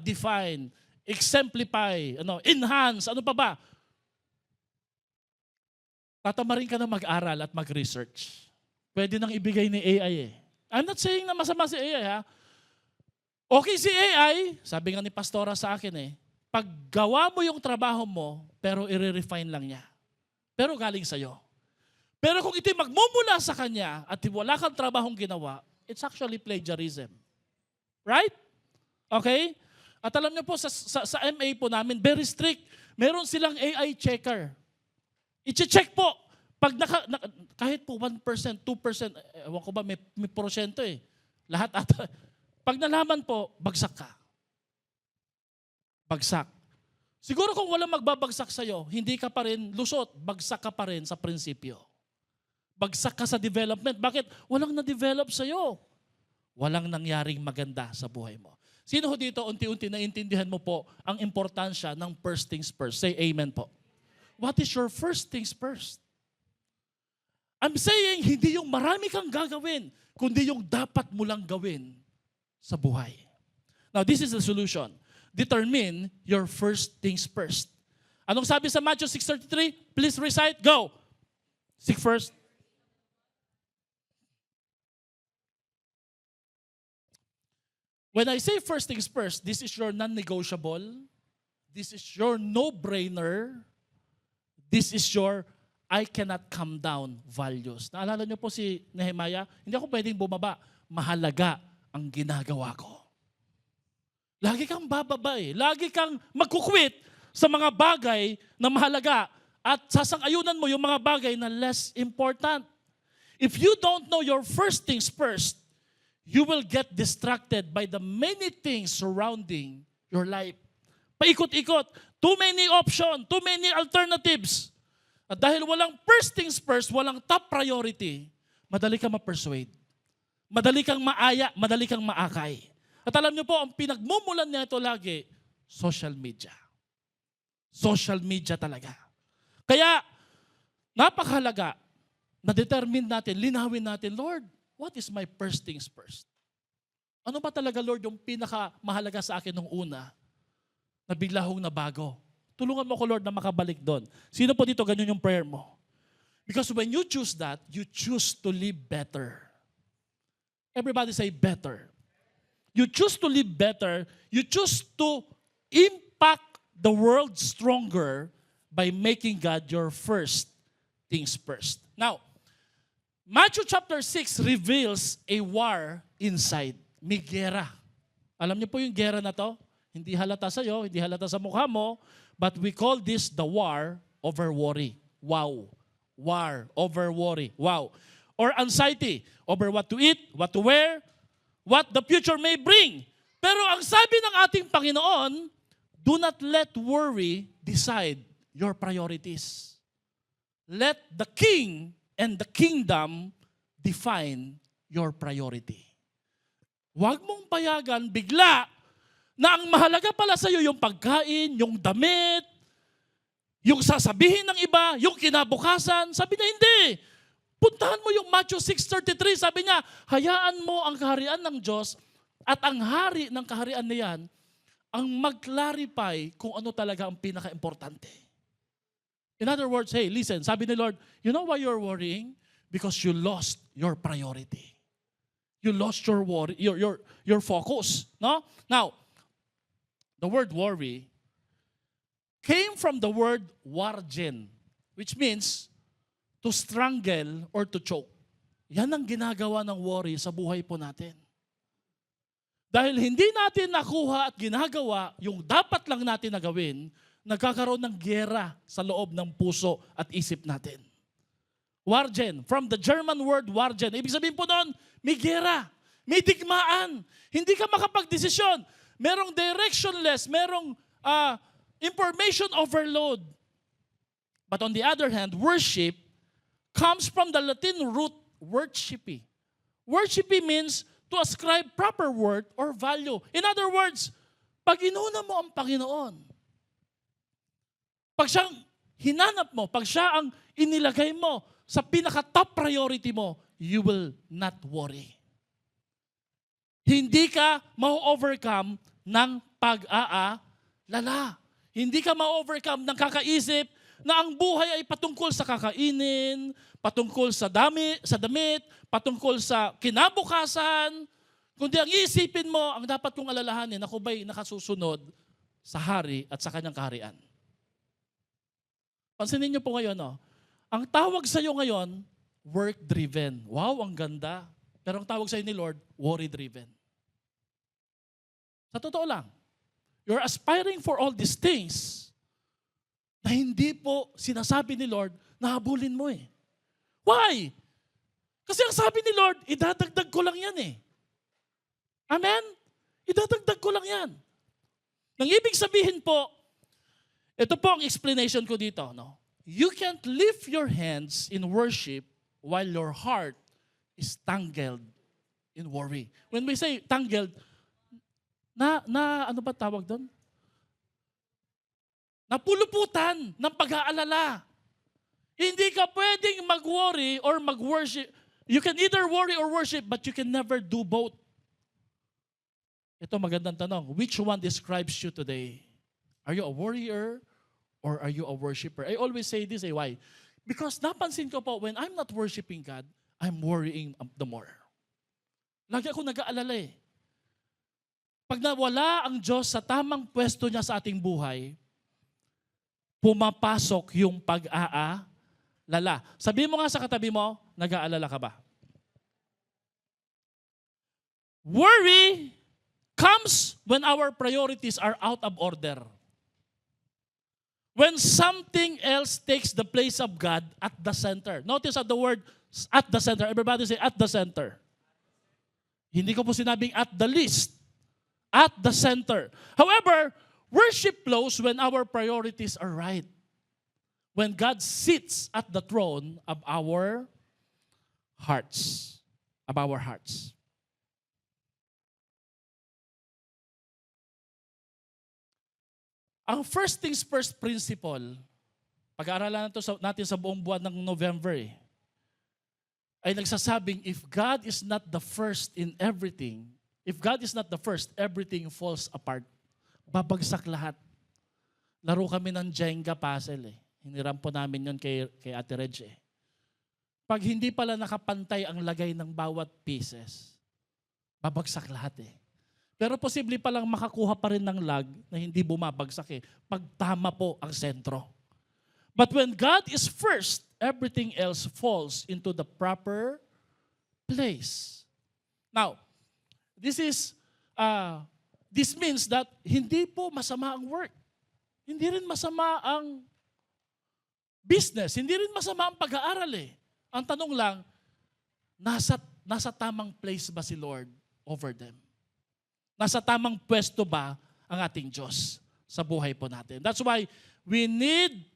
define, exemplify, enhance, ano pa ba? Tatamarin ka na mag-aral at mag-research. Pwede nang ibigay ni AI eh. I'm not saying na masama si AI ha. Okay si AI, sabi nga ni Pastora sa akin eh, pag gawa mo yung trabaho mo, pero i-refine lang niya. Pero galing sa'yo. Pero kung ito'y magmumula sa kanya at wala kang trabahong ginawa, it's actually plagiarism. Right? Okay? At alam niyo po, sa MA po namin, very strict. Meron silang AI checker. I-check po. Pag kahit po 1%, 2%, ewan ko ba, may porsyento eh. Lahat ata. Pag nalaman po, bagsak ka. Bagsak. Siguro kung walang magbabagsak sa'yo, hindi ka pa rin lusot, bagsak ka pa rin sa prinsipyo. Bagsak ka sa development. Bakit? Walang na-develop sa'yo. Walang nangyaring maganda sa buhay mo. Sino ho dito, unti-unti naintindihan mo po ang importansya ng first things first? Say amen po. What is your first things first? I'm saying, hindi yung marami kang gagawin, kundi yung dapat mo lang gawin sa buhay. Now, this is the solution. Determine your first things first. Anong sabi sa Matthew 6:33? Please recite. Go. Seek first. When I say first things first, this is your non-negotiable. This is your no-brainer. This is your I cannot come down values. Naalala niyo po si Nehemiah? Hindi ako pwedeng bumaba. Mahalaga ang ginagawa ko. Lagi kang bababa eh. Lagi kang magkukwit sa mga bagay na mahalaga at sasang-ayunan mo yung mga bagay na less important. If you don't know your first things first, you will get distracted by the many things surrounding your life. Paikot-ikot. Too many options, too many alternatives. At dahil walang first things first, walang top priority, madali kang ma-persuade. Madali kang maaya, madali kang maakay. At alam niyo po, ang pinagmumulan niya ito lagi, social media. Social media talaga. Kaya, napakahalaga na determine natin, linawin natin, Lord, what is my first things first? Ano ba talaga, Lord, yung pinakamahalaga sa akin nung una na bigla hong nabago? Tulungan mo ko, Lord, na makabalik doon. Sino po dito ganyan yung prayer mo? Because when you choose that, you choose to live better. Everybody say better. You choose to live better. You choose to impact the world stronger by making God your first things first. Now, Matthew chapter 6 reveals a war inside. May gera. Alam niyo po yung gera na to? Hindi halata sa'yo, hindi halata sa mukha mo, but we call this the war over worry. Wow. War over worry. Wow. Or anxiety over what to eat, what to wear, what the future may bring. Pero ang sabi ng ating Panginoon, do not let worry decide your priorities. Let the king and the kingdom define your priority. Huwag mong payagan bigla na ang mahalaga pala sa iyo yung pagkain, yung damit, yung sasabihin ng iba, yung kinabukasan. Sabi na hindi. Puntahan mo yung Matthew 6:33. Sabi niya, hayaan mo ang kaharian ng Diyos at ang hari ng kaharian na yan ang mag-clarify kung ano talaga ang pinaka-importante. In other words, hey, listen, sabi ni Lord, you know why you're worrying? Because you lost your priority. You lost your worry, your focus. No? Now, the word worry came from the word wargen, which means to strangle or to choke. Yan ang ginagawa ng worry sa buhay po natin. Dahil hindi natin nakuha at ginagawa yung dapat lang natin na gawin, nagkakaroon ng giyera sa loob ng puso at isip natin. Wargen, from the German word wargen. Ibig sabihin po noon, may giyera, may digmaan. Hindi ka makapagdesisyon. Merong directionless, merong information overload. But on the other hand, worship comes from the Latin root worshipi. Worshipi means to ascribe proper worth or value. In other words, pag inuna mo ang Panginoon, pag siyang hinanap mo, pag siya ang inilagay mo sa pinaka-top priority mo, you will not worry. Hindi ka ma-overcome ng pag-aalala. Hindi ka ma-overcome ng kakaisip na ang buhay ay patungkol sa kakainin, patungkol sa damit, patungkol sa kinabukasan. Kundi ang iisipin mo, ang dapat kong alalahanin, ako ba'y nakasusunod sa hari at sa kanyang kaharian. Pansinin niyo po ngayon, no? Ang tawag sa iyo ngayon, work-driven. Wow, ang ganda. Pero ang tawag sa iyo ni Lord, worry-driven. Sa totoo lang, you're aspiring for all these things na hindi po sinasabi ni Lord na habulin mo eh. Why? Kasi ang sabi ni Lord, idadagdag ko lang yan eh. Amen? Idadagdag ko lang yan. Nang ibig sabihin po, ito po ang explanation ko dito. No? You can't lift your hands in worship while your heart is tangled in worry. When we say tangled, ano ba tawag doon? Napuluputan ng pag-aalala. Hindi ka pwedeng mag-worry or mag-worship. You can either worry or worship, but you can never do both. Ito magandang tanong. Which one describes you today? Are you a worrier or are you a worshiper? I always say this, why? Because napansin ko po, when I'm not worshiping God, I'm worrying the more. Lagi ako nag-aalala eh. Pag nawala ang Diyos sa tamang pwesto niya sa ating buhay, pumapasok yung pag-aalala. Sabihin mo nga sa katabi mo, nag-aalala ka ba? Worry comes when our priorities are out of order. When something else takes the place of God at the center. Notice the word at the center. Everybody say at the center. Hindi ko po sinabing at the least. At the center. However, worship flows when our priorities are right. When God sits at the throne of our hearts. Of our hearts. Ang first things first principle, pag-aaralan natin sa buong buwan ng November ay nagsasabing if God is not the first in everything, if God is not the first, everything falls apart. Babagsak lahat. Laro kami ng Jenga puzzle Hiniram po namin yun kay Ate Reg Pag hindi pala nakapantay ang lagay ng bawat pieces, babagsak lahat Pero posible palang makakuha pa rin ng lag na hindi bumabagsak pag tama po ang sentro. But when God is first, everything else falls into the proper place. Now, this means that hindi po masama ang work. Hindi rin masama ang business. Hindi rin masama ang pag-aaral Ang tanong lang, nasa tamang place ba si Lord over them? Nasa tamang pwesto ba ang ating Diyos sa buhay po natin? That's why we need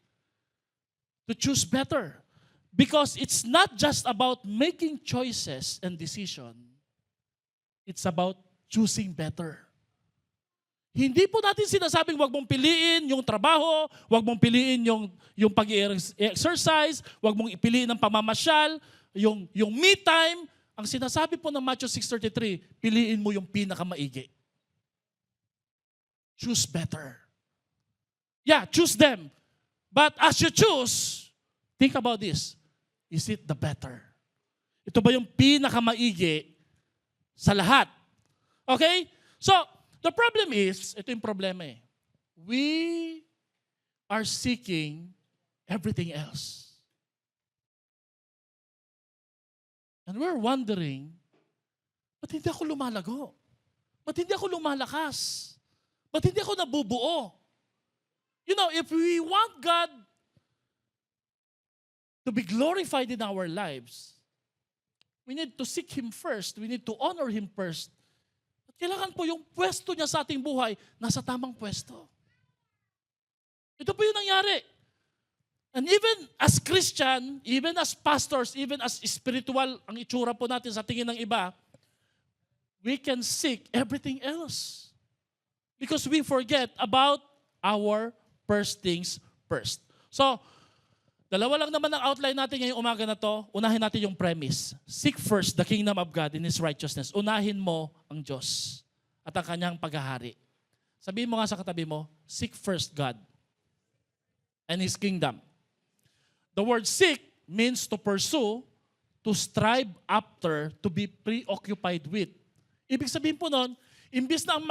to choose better. Because it's not just about making choices and decision. It's about choosing better. Hindi po natin sinasabing wag mong piliin yung trabaho, wag mong piliin yung pag-exercise, wag mong ipiliin ang pamamasyal, yung me time. Ang sinasabi po ng Matthew 6:33, piliin mo yung pinakamaigi. Choose better. Yeah, choose them. But as you choose, think about this. Is it the better? Ito ba yung pinakamaigi sa lahat? Okay? So, the problem is, ito yung problema we are seeking everything else. And we're wondering, ba't hindi ako lumalago? Ba't hindi ako lumalakas? Ba't hindi ako nabubuo? You know, if we want God to be glorified in our lives, we need to seek Him first. We need to honor Him first. Kailangan po yung pwesto niya sa ating buhay, nasa tamang pwesto. Ito po yung nangyari. And even as Christian, even as pastors, even as spiritual, ang itsura po natin sa tingin ng iba, we can seek everything else. Because we forget about our first things first. So, dalawa lang naman ang outline natin ngayong umaga na to. Unahin natin yung premise. Seek first the kingdom of God and His righteousness. Unahin mo ang Diyos at ang kanyang paghahari. Sabihin mo nga sa katabi mo, seek first God and His kingdom. The word seek means to pursue, to strive after, to be preoccupied with. Ibig sabihin po nun, imbis na ang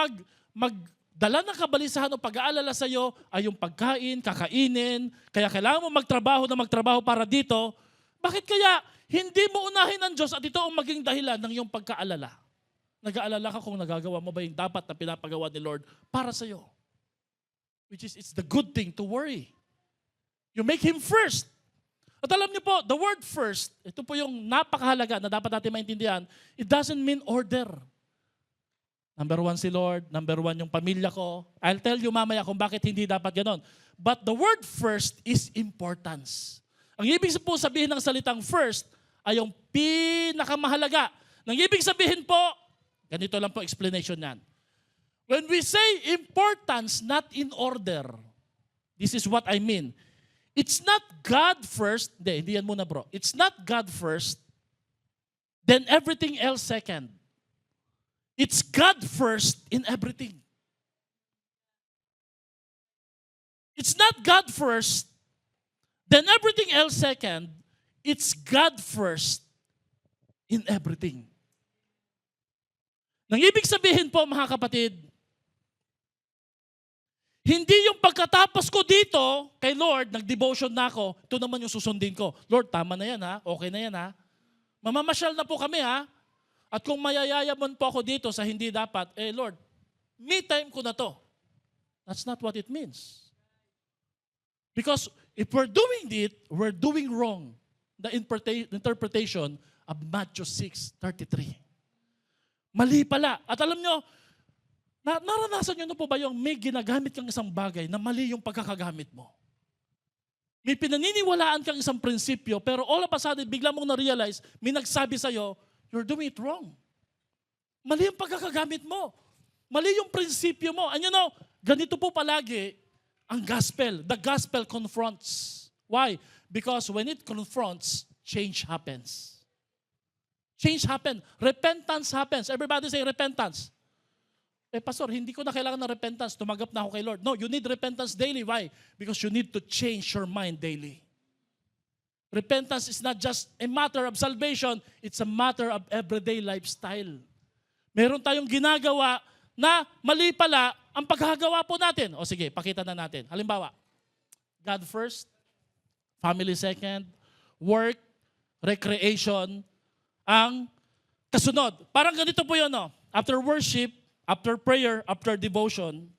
magdala ng kabalisahan o pag-aalala sa iyo ay yung pagkain, kakainin, kaya kailangan mo magtrabaho para dito, bakit kaya hindi mo unahin ang Diyos at ito ang maging dahilan ng iyong pagkaalala? Nag-aalala ka kung nagagawa mo ba yung dapat na pinapagawa ni Lord para sa iyo. Which is, it's the good thing to worry. You make Him first. At alam niyo po, the word first, ito po yung napakahalaga na dapat natin maintindihan, it doesn't mean order. Number one si Lord, number one yung pamilya ko. I'll tell you mamaya kung bakit hindi dapat ganon. But the word first is importance. Ang ibig po sabihin ng salitang first ay yung pinakamahalaga. Nang ibig sabihin po, ganito lang po explanation yan. When we say importance, not in order, this is what I mean. It's not God first. Hindi yan muna bro. It's not God first, then everything else second. It's God first in everything. It's not God first, then everything else second. It's God first in everything. Nang ibig sabihin po mga kapatid, hindi yung pagkatapos ko dito kay Lord, nag-devotion na ako, ito naman yung susundin ko. Lord, tama na yan ha, okay na yan ha. Mamamasyal na po kami ha. At kung mayayayaman po ako dito sa hindi dapat, Lord, me time ko na to. That's not what it means. Because if we're doing it, we're doing wrong the interpretation of Matthew 6:33. Mali pala. At alam nyo, naranasan nyo na po ba yung may ginagamit kang isang bagay na mali yung pagkakagamit mo? May pinaniniwalaan kang isang prinsipyo, pero all of a sudden, bigla mong na-realize, may nagsabi sa'yo, you're doing it wrong. Mali yung pagkakagamit mo. Mali yung prinsipyo mo. And you know, ganito po palagi ang gospel. The gospel confronts. Why? Because when it confronts, change happens. Change happens. Repentance happens. Everybody say repentance. Pastor, hindi ko na kailangan ng repentance. Tumanggap na ako kay Lord. No, you need repentance daily. Why? Because you need to change your mind daily. Repentance is not just a matter of salvation, it's a matter of everyday lifestyle. Meron tayong ginagawa na mali pala ang paghagawa po natin. O sige, pakita na natin. Halimbawa, God first, family second, work, recreation, ang kasunod. Parang ganito po yun, no? After worship, after prayer, after devotion,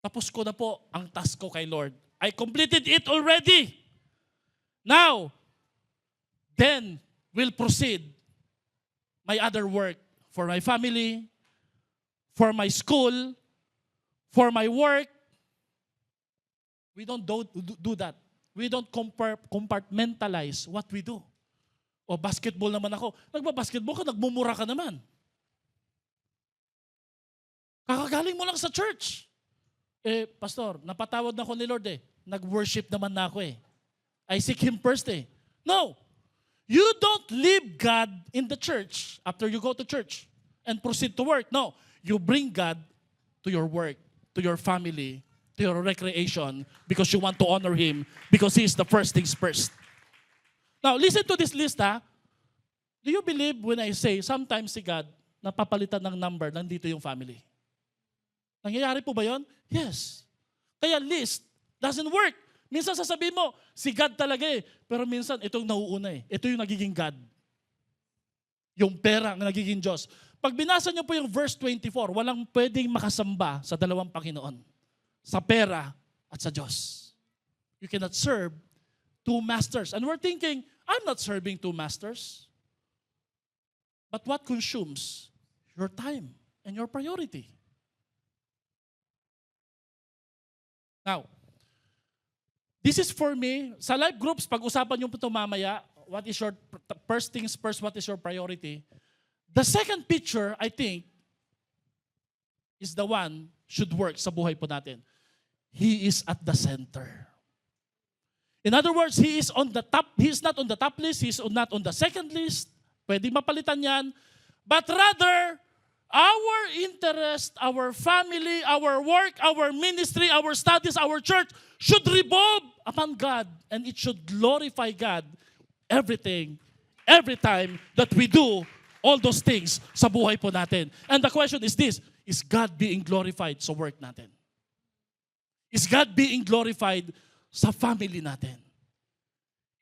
tapos ko na po ang task ko kay Lord. I completed it already. Now, then we'll proceed my other work for my family, for my school, for my work. We don't do that. We don't compartmentalize what we do. O basketball naman ako. Nagba-basketball ka, nagmumura ka naman. Kakagaling mo lang sa church. Pastor, napatawad na ako ni Lord eh. Nag-worship naman na ako eh. I seek Him first eh. No. You don't leave God in the church after you go to church and proceed to work. No. You bring God to your work, to your family, to your recreation because you want to honor Him because He is the first things first. Now, listen to this list ha. Do you believe when I say sometimes si God napapalitan ng number, nandito yung family? Nangyayari po ba yun? Yes. Kaya list doesn't work. Minsan sasabihin mo, si God talaga eh. Pero minsan, itong nauuna eh. Ito yung nagiging God. Yung pera ang nagiging Diyos. Pag binasa niyo po yung verse 24, walang pwedeng makasamba sa dalawang Panginoon. Sa pera at sa Diyos. You cannot serve two masters. And we're thinking, I'm not serving two masters. But what consumes your time and your priority? Now, this is for me. Sa life groups, pag-usapan nyo po ito mamaya, what is your, first things first, what is your priority? The second picture, I think, is the one should work sa buhay po natin. He is at the center. In other words, He is on the top. He is not on the top list. He is not on the second list. Pwede mapalitan yan. But rather, our interest, our family, our work, our ministry, our studies, our church should revolve upon God and it should glorify God everything, every time that we do all those things sa buhay po natin. And the question is this, is God being glorified sa work natin? Is God being glorified sa family natin?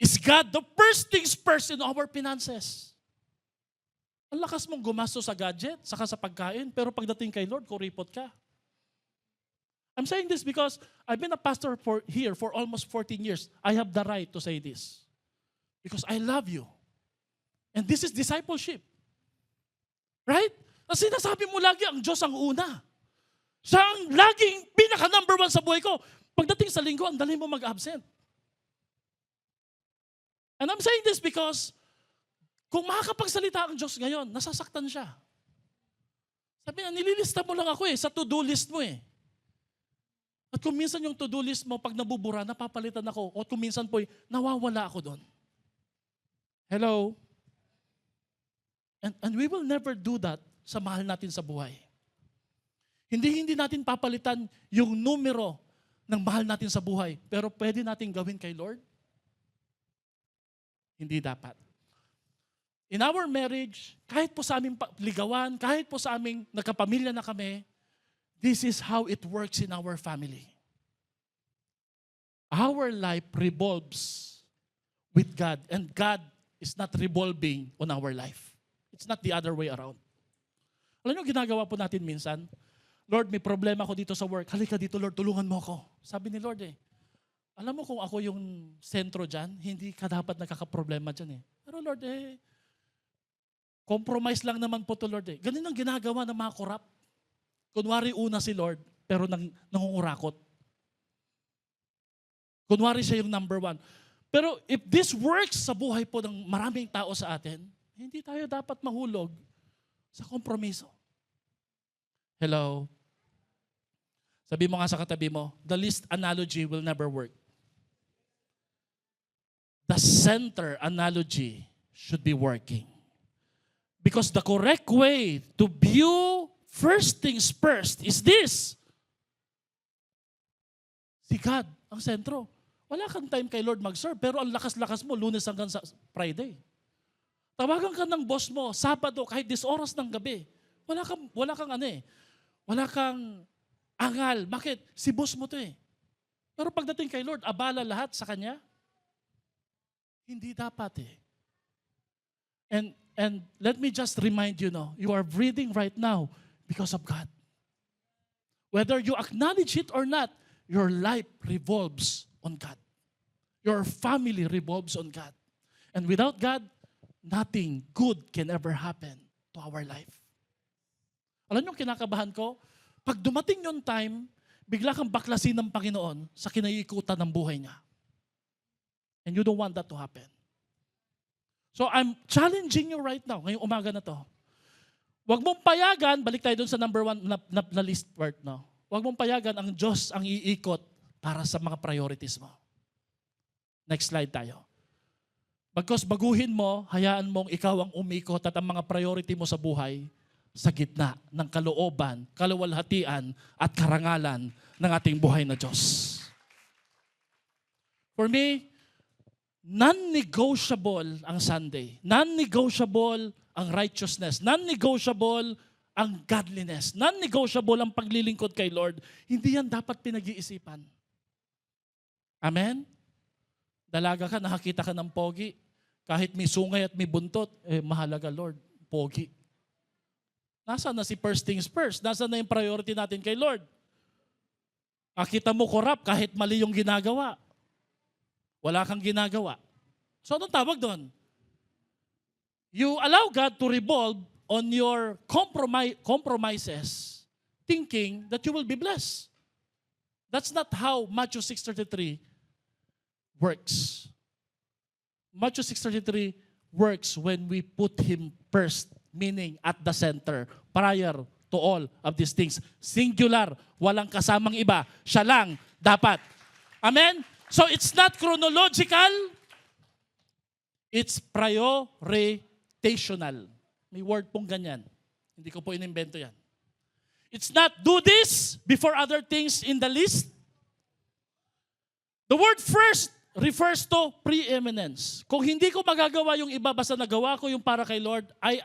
Is God the first things first in our finances? Ang lakas mong gumasto sa gadget, saka sa pagkain, pero pagdating kay Lord, kuripot ka. I'm saying this because I've been a pastor here for almost 14 years. I have the right to say this. Because I love you. And this is discipleship. Right? Kasi sinasabi mo lagi, ang Diyos ang una. Siya ang laging pinaka-number one sa buhay ko. Pagdating sa linggo, ang dali mo mag-absent. And I'm saying this because kung makakapagsalita ang Diyos ngayon, nasasaktan siya. Sabi niya, nililista mo lang ako sa to-do list mo eh. At kung minsan yung to-do list mo, pag nabubura, napapalitan ako. O kung minsan po, nawawala ako doon. Hello? And we will never do that sa mahal natin sa buhay. Hindi natin papalitan yung numero ng mahal natin sa buhay. Pero pwede natin gawin kay Lord? Hindi dapat. In our marriage, kahit po sa aming ligawan, kahit po sa aming nagkapamilya na kami, this is how it works in our family. Our life revolves with God, and God is not revolving on our life. It's not the other way around. Alam niyo, ginagawa po natin minsan, Lord, may problema ako dito sa work. Halika dito, Lord, tulungan mo ako. Sabi ni Lord alam mo kung ako yung sentro dyan, hindi ka dapat nakakaproblema dyan Pero Lord, compromise lang naman po to Lord Ganun ang ginagawa ng mga korap. Kunwari una si Lord, pero nangungurakot. Kunwari siya yung number one. Pero if this works sa buhay po ng maraming tao sa atin, hindi tayo dapat mahulog sa kompromiso. Hello? Sabi mo nga sa katabi mo, the least analogy will never work. The center analogy should be working. Because the correct way to view first things first is this. Si God ang sentro. Wala kang time kay Lord mag-serve, pero ang lakas-lakas mo, Lunes hanggang sa Friday. Tawagan ka ng boss mo, Sabado, kahit 10 oras ng gabi. Wala kang ano eh. Wala kang angal. Bakit? Si boss mo to eh. Pero pagdating kay Lord, abala lahat sa Kanya? Hindi dapat eh. And let me just remind you, no, you are breathing right now because of God. Whether you acknowledge it or not, your life revolves on God. Your family revolves on God. And without God, nothing good can ever happen to our life. Alam niyo, kinakabahan ko, pag dumating yung time, bigla kang baklasin ng Panginoon sa kinaiikutan ng buhay niya. And you don't want that to happen. So I'm challenging you right now, ngayong umaga na to. Huwag mong payagan, balik tayo dun sa number 1 na list part, no? Huwag mong payagan ang Diyos ang iikot para sa mga priorities mo. Next slide tayo. Bagkus baguhin mo, hayaan mong ikaw ang umikot at ang mga priority mo sa buhay sa gitna ng kalooban, kaluwalhatian at karangalan ng ating buhay na Diyos. For me, non-negotiable ang Sunday. Non-negotiable ang righteousness. Non-negotiable ang godliness. Non-negotiable ang paglilingkod kay Lord. Hindi yan dapat pinag-iisipan. Amen? Dalaga ka, nakakita ka ng pogi. Kahit may sungay at may buntot, mahalaga Lord, pogi. Nasaan na si first things first? Nasaan na yung priority natin kay Lord? Nakita mo corrupt kahit mali yung ginagawa. Wala kang ginagawa. So anong tawag doon? You allow God to revolve on your compromises, thinking that you will be blessed. That's not how Matthew 6:33 works. Matthew 6:33 works when we put Him first, meaning at the center, prior to all of these things. Singular, walang kasamang iba. Siya lang dapat. Amen? So it's not chronological, it's prioritational. May word pong ganyan. Hindi ko po inimbento yan. It's not do this before other things in the list. The word first refers to preeminence. Kung hindi ko magagawa yung iba, basta nagawa ko yung para kay Lord, I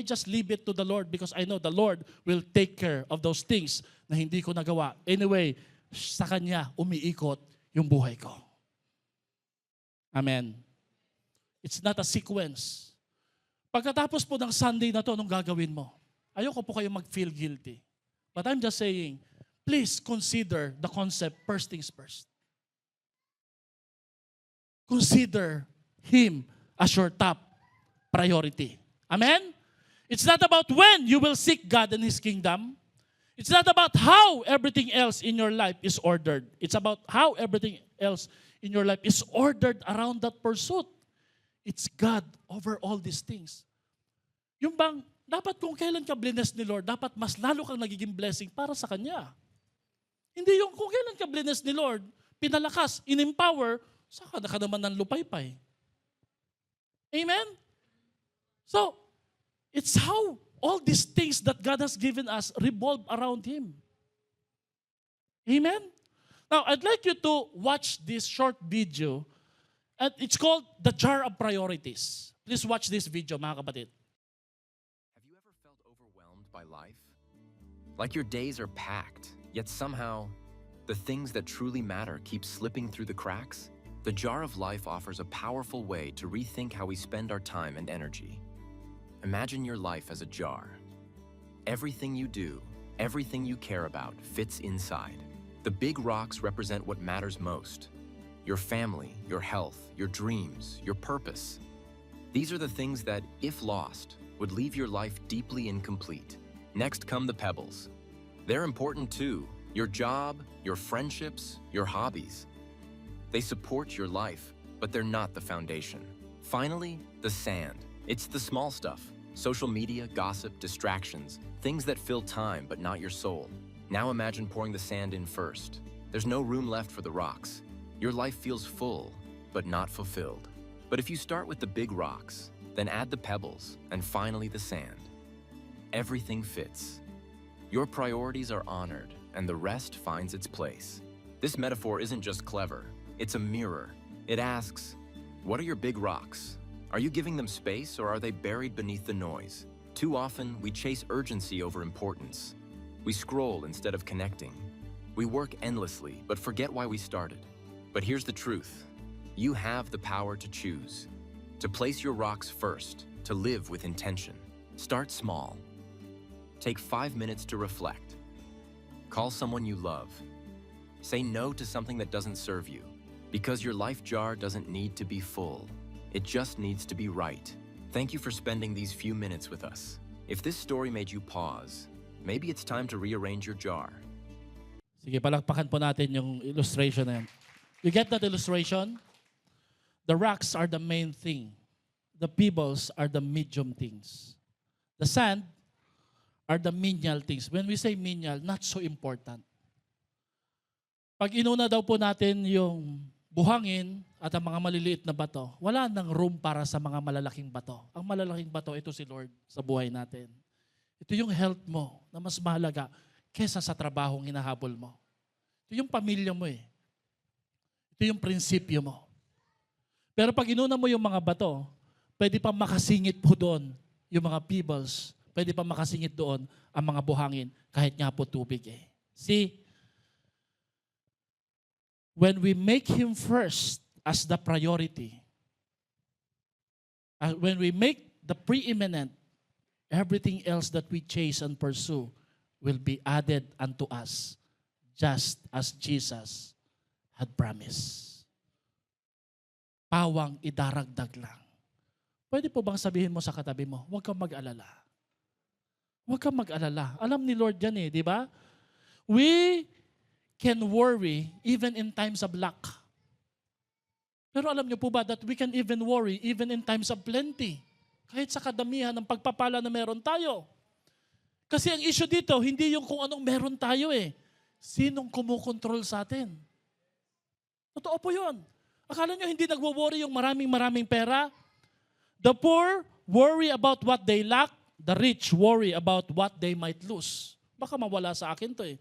just leave it to the Lord because I know the Lord will take care of those things na hindi ko nagawa. Anyway, sa Kanya umiikot yung buhay ko. Amen. It's not a sequence. Pagkatapos po ng Sunday na to, anong gagawin mo? Ayoko po kayo mag-feel guilty. But I'm just saying, please consider the concept first things first. Consider Him as your top priority. Amen? It's not about when you will seek God and His kingdom. It's not about how everything else in your life is ordered. It's about how everything else in your life is ordered around that pursuit. It's God over all these things. Yung bang, dapat kung kailan ka blessed ni Lord, dapat mas lalo kang nagiging blessing para sa Kanya. Hindi yung kung kailan ka blessed ni Lord, pinalakas, in-empower, saka na ka naman ng lupaypay. Amen? So, it's how all these things that God has given us revolve around Him. Amen? Now, I'd like you to watch this short video. And it's called The Jar of Priorities. Please watch this video, mga kapatid. Have you ever felt overwhelmed by life? Like your days are packed, yet somehow the things that truly matter keep slipping through the cracks? The Jar of Life offers a powerful way to rethink how we spend our time and energy. Imagine your life as a jar. Everything you do, everything you care about fits inside. The big rocks represent what matters most. Your family, your health, your dreams, your purpose. These are the things that, if lost, would leave your life deeply incomplete. Next come the pebbles. They're important too. Your job, your friendships, your hobbies. They support your life, but they're not the foundation. Finally, the sand. It's the small stuff. Social media, gossip, distractions, things that fill time but not your soul. Now imagine pouring the sand in first. There's no room left for the rocks. Your life feels full, but not fulfilled. But if you start with the big rocks, then add the pebbles, and finally the sand, everything fits. Your priorities are honored, and the rest finds its place. This metaphor isn't just clever, it's a mirror. It asks, what are your big rocks? Are you giving them space, or are they buried beneath the noise? Too often, we chase urgency over importance. We scroll instead of connecting. We work endlessly, but forget why we started. But here's the truth. You have the power to choose. To place your rocks first, to live with intention. Start small. Take 5 minutes to reflect. Call someone you love. Say no to something that doesn't serve you. Because your life jar doesn't need to be full. It just needs to be right. Thank you for spending these few minutes with us. If this story made you pause, maybe it's time to rearrange your jar. Sige, palakpakan po natin yung illustration na yan. You get that illustration? The rocks are the main thing. The pebbles are the medium things. The sand are the menial things. When we say menial, not so important. Pag inuna daw po natin yung buhangin at ang mga maliliit na bato, wala nang room para sa mga malalaking bato. Ang malalaking bato, ito si Lord sa buhay natin. Ito yung health mo na mas mahalaga kesa sa trabahong hinahabol mo. Ito yung pamilya mo eh. Ito yung prinsipyo mo. Pero pag inuna mo yung mga bato, pwede pa makasingit po doon yung mga pebbles. Pwede pa makasingit doon ang mga buhangin kahit nga po tubig eh. See, when we make Him first as the priority, when we make the preeminent, everything else that we chase and pursue will be added unto us, just as Jesus had promised. Pawang idaragdag lang. Pwede po bang sabihin mo sa katabi mo, huwag kang mag-alala. Huwag kang mag-alala. Alam ni Lord yan eh, di ba? We can worry even in times of lack. Pero alam niyo po ba that we can even worry even in times of plenty? Kahit sa kadamihan ng pagpapala na meron tayo. Kasi ang issue dito, hindi yung kung anong meron tayo eh. Sinong kumukontrol sa atin? Totoo po yun. Akala nyo hindi nagwo-worry yung maraming pera? The poor worry about what they lack. The rich worry about what they might lose. Baka mawala sa akin to eh.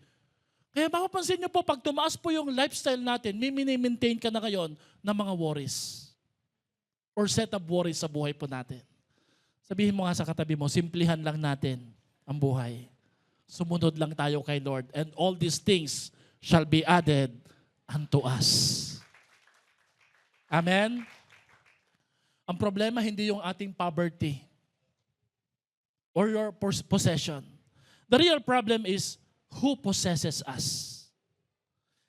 Kaya mapapansin nyo po, pag tumaas po yung lifestyle natin, may mini-maintain ka na ngayon ng mga worries. Or set of worries sa buhay po natin. Sabihin mo nga sa katabi mo, simplihan lang natin ang buhay. Sumunod lang tayo kay Lord. And all these things shall be added unto us. Amen? Ang problema hindi yung ating poverty or your possession. The real problem is who possesses us.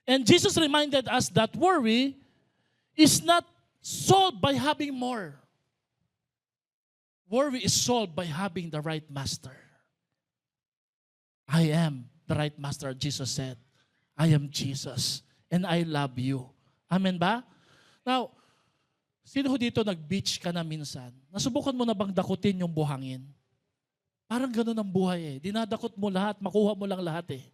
And Jesus reminded us that worry is not solved by having more. Worry is solved by having the right master. I am the right master, Jesus said. I am Jesus and I love you. Amen ba? Now, sino ho dito nag-beach ka na minsan? Nasubukan mo na bang dakutin yung buhangin? Parang ganun ang buhay eh. Dinadakot mo lahat, makuha mo lang lahat eh.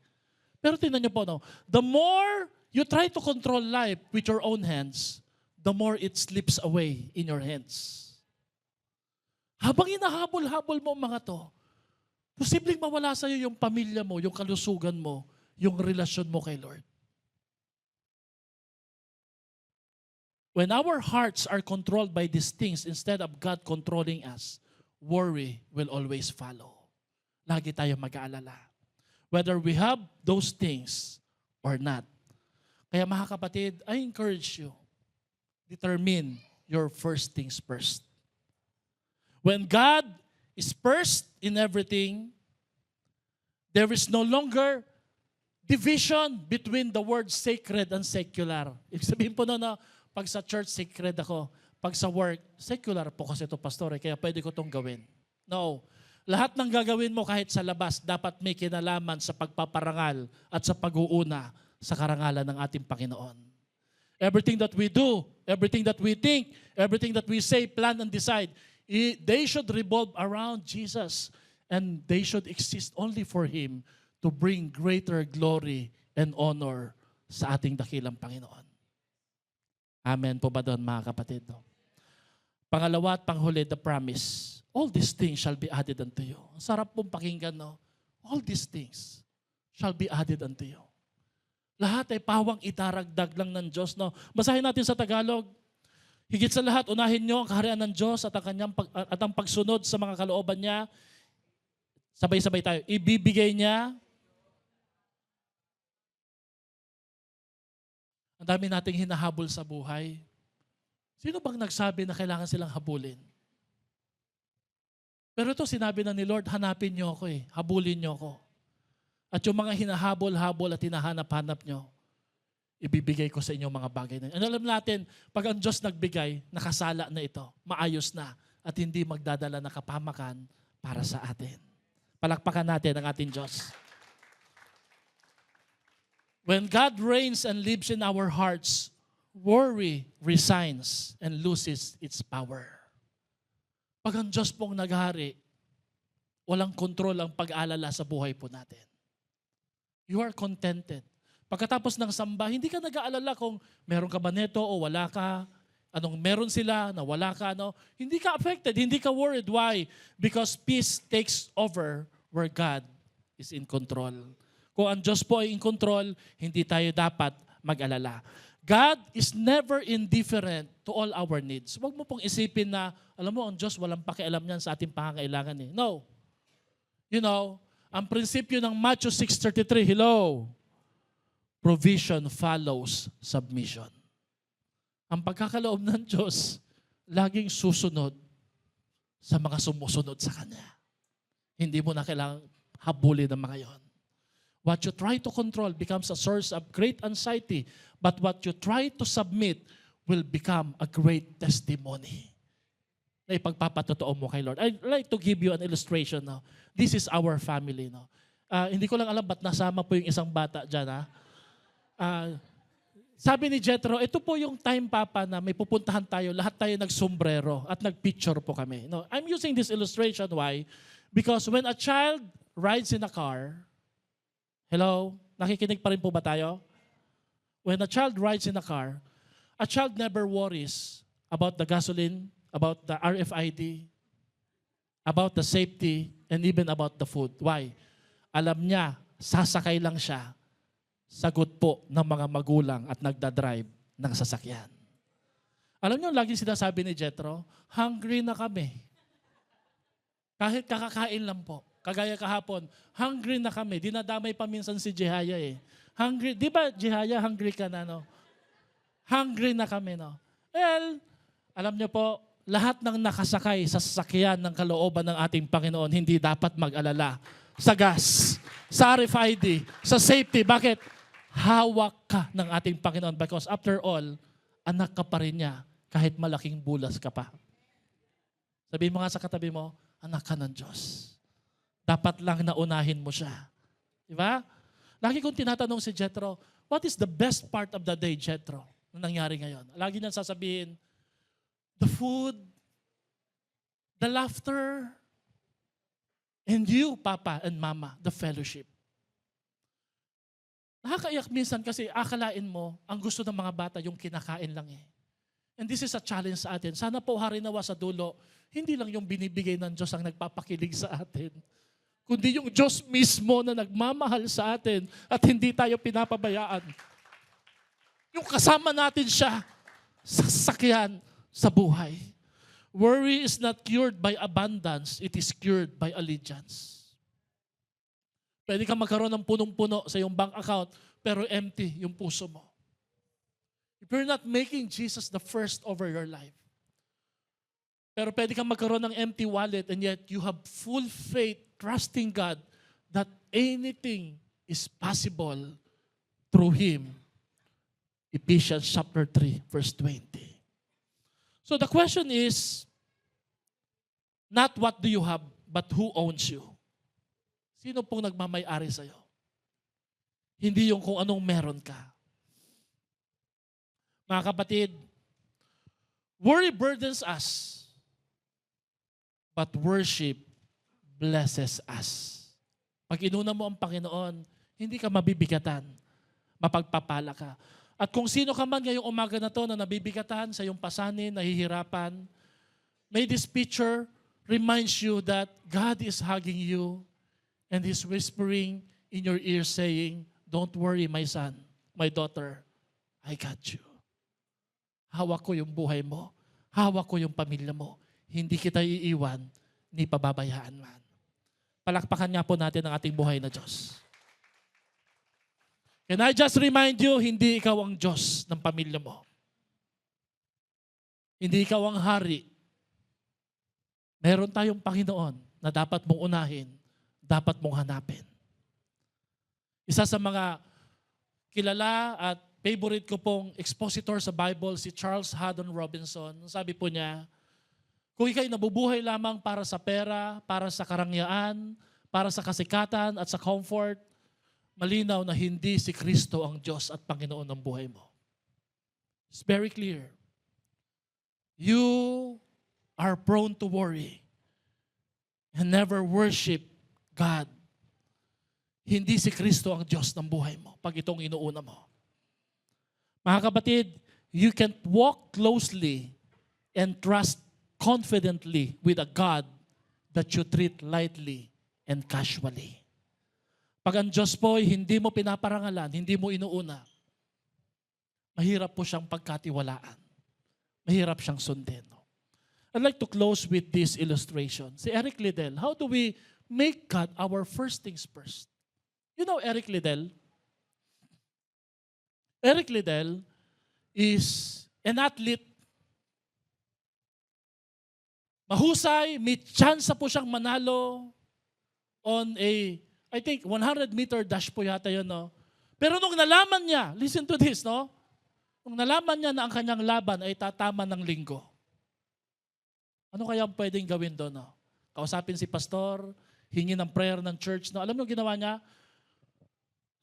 Pero tingnan niyo po, no? The more you try to control life with your own hands, the more it slips away in your hands. Habang inahabol-habol mo ang mga to, posibleng mawala sa iyo yung pamilya mo, yung kalusugan mo, yung relasyon mo kay Lord. When our hearts are controlled by these things instead of God controlling us, worry will always follow. Lagi tayo mag-aalala. Whether we have those things or not. Kaya mga kapatid, I encourage you, determine your first things first. When God is first in everything, there is no longer division between the word sacred and secular. Ibig sabihin po na pag sa church, sacred ako. Pag sa work, secular po kasi ito, pastor, kaya pwede ko itong gawin. No. Lahat ng gagawin mo kahit sa labas, dapat may kinalaman sa pagpaparangal at sa pag-uuna sa karangalan ng ating Panginoon. Everything that we do, everything that we think, everything that we say, plan, and decide, they should revolve around Jesus. And they should exist only for Him to bring greater glory and honor sa ating dakilang Panginoon. Amen po ba doon mga kapatid? No? Pangalawa at panghuli, the promise. All these things shall be added unto you. Ang sarap pong pakinggan, no? All these things shall be added unto you. Lahat ay pawang itaragdag lang ng Diyos, no? Basahin natin sa Tagalog. Higit sa lahat, unahin niyo ang kaharian ng Diyos at ang pagsunod sa mga kalooban niya. Sabay-sabay tayo. Ibibigay niya. Ang dami nating hinahabol sa buhay. Sino bang nagsabi na kailangan silang habulin? Pero ito sinabi na ni Lord, hanapin niyo ako eh. Habulin niyo ako. At yung mga hinahabol-habol at hinahanap-hanap niyo, ibibigay ko sa inyo mga bagay na yun. Ano alam natin, pag ang Diyos nagbigay, nakasala na ito. Maayos na. At hindi magdadala na kapamakan para sa atin. Palakpakan natin ang ating Diyos. When God reigns and lives in our hearts, worry resigns and loses its power. Pag ang Diyos pong naghari, walang kontrol ang pag-alala sa buhay po natin. You are contented. Pagkatapos ng samba, hindi ka nag-aalala kung meron ka ba neto o wala ka. Anong meron sila na wala ka. No? Hindi ka affected, hindi ka worried. Why? Because peace takes over where God is in control. Kung ang Diyos po ay in control, hindi tayo dapat mag-alala. God is never indifferent to all our needs. Huwag mo pong isipin na, alam mo, ang Diyos walang pakialam niyan sa ating pangangailangan eh. No. You know, ang prinsipyo ng Matthew 6:33, hello, provision follows submission. Ang pagkakaloob ng Diyos, laging susunod sa mga sumusunod sa Kanya. Hindi mo na kailangang habulin ng mga yon. What you try to control becomes a source of great anxiety, but what you try to submit will become a great testimony. Na ipagpapatotoo mo kay Lord. I'd like to give you an illustration now. This is our family. No? Hindi ko lang alam ba't nasama po yung isang bata dyan. Sabi ni Jethro, ito po yung time, Papa, na may pupuntahan tayo, lahat tayo nagsombrero at nagpicture po kami. No, I'm using this illustration, why? Because when a child rides in a car, hello? Nakikinig pa rin po ba tayo? When a child rides in a car, a child never worries about the gasoline, about the RFID, about the safety, and even about the food. Why? Alam niya, sasakay lang siya. Sagot po ng mga magulang at nagdadrive ng sasakyan. Alam niyo, lagi sinasabi ni Jethro, hungry na kami. Kahit kakakain lang po. Kagaya kahapon, hungry na kami. Dinadamay pa minsan si Jehaya eh. Hungry, di ba Jehaya, hungry ka na, no? Hungry na kami, no? Well, alam niyo po, lahat ng nakasakay sa sasakyan ng kalooban ng ating Panginoon, hindi dapat mag-alala. Sa gas, sa RFID, sa safety. Bakit? Hawak ka ng ating Panginoon because after all, anak ka pa rin niya kahit malaking bulas ka pa. Sabihin mo nga sa katabi mo, anak ka ng Diyos. Dapat lang naunahin mo siya. Diba? Lagi kong tinatanong si Jethro, what is the best part of the day, Jethro, na nangyari ngayon? Lagi niyan sasabihin, the food, the laughter, and you, Papa and Mama, the fellowship. Nakakaiyak minsan kasi akalain mo, ang gusto ng mga bata yung kinakain lang eh. And this is a challenge sa atin. Sana po harinawa sa dulo, hindi lang yung binibigay ng Diyos ang nagpapakilig sa atin, kundi yung Diyos mismo na nagmamahal sa atin at hindi tayo pinapabayaan. Yung kasama natin siya sa sasakyan sa buhay. Worry is not cured by abundance, it is cured by allegiance. Pwede ka magkaroon ng punong-puno sa iyong bank account, pero empty yung puso mo. If you're not making Jesus the first over your life, pero pwede kang magkaroon ng empty wallet and yet you have full faith, trusting God that anything is possible through Him. Ephesians chapter 3, verse 20. So the question is, not what do you have, but who owns you? Sino pong nagmamay-ari sa'yo? Hindi yung kung anong meron ka. Mga kapatid, worry burdens us, but worship blesses us. Pag inuna mo ang Panginoon, hindi ka mabibigatan. Mapagpapala ka. At kung sino ka man ngayong umaga na to na nabibigatan sa iyong pasanin, nahihirapan, may this picture reminds you that God is hugging you and He's whispering in your ear saying, don't worry my son, my daughter, I got you. Hawak ko yung buhay mo. Hawak ko yung pamilya mo. Hindi kita iiwan, ni pababayaan man. Palakpakan nga po natin ang ating buhay na Diyos. Can I just remind you, hindi ikaw ang Diyos ng pamilya mo. Hindi ikaw ang hari. Meron tayong Panginoon na dapat mong unahin, dapat mong hanapin. Isa sa mga kilala at favorite ko pong expositor sa Bible, si Charles Haddon Robinson. Sabi po niya, kung ikaw'y nabubuhay lamang para sa pera, para sa karangyaan, para sa kasikatan at sa comfort, malinaw na hindi si Kristo ang Diyos at Panginoon ng buhay mo. It's very clear. You are prone to worry and never worship God. Hindi si Kristo ang Diyos ng buhay mo pag itong inuuna mo. Mga kapatid, you can walk closely and trust confidently with a God that you treat lightly and casually. Pag ang Diyos po ay hindi mo pinaparangalan, hindi mo inuuna, mahirap po siyang pagkatiwalaan. Mahirap siyang sundin. I'd like to close with this illustration. Si Eric Liddell, how do we make God our first things first? You know Eric Liddell? Eric Liddell is an athlete. Mahusay, may chance po siyang manalo on a, I think, 100-meter dash po yata yun, no? Pero nung nalaman niya, listen to this, no? Nung nalaman niya na ang kanyang laban ay tatama ng linggo, ano kaya pwedeng gawin doon, no? Kausapin si pastor, hingi ng prayer ng church, no? Alam mo ginawa niya?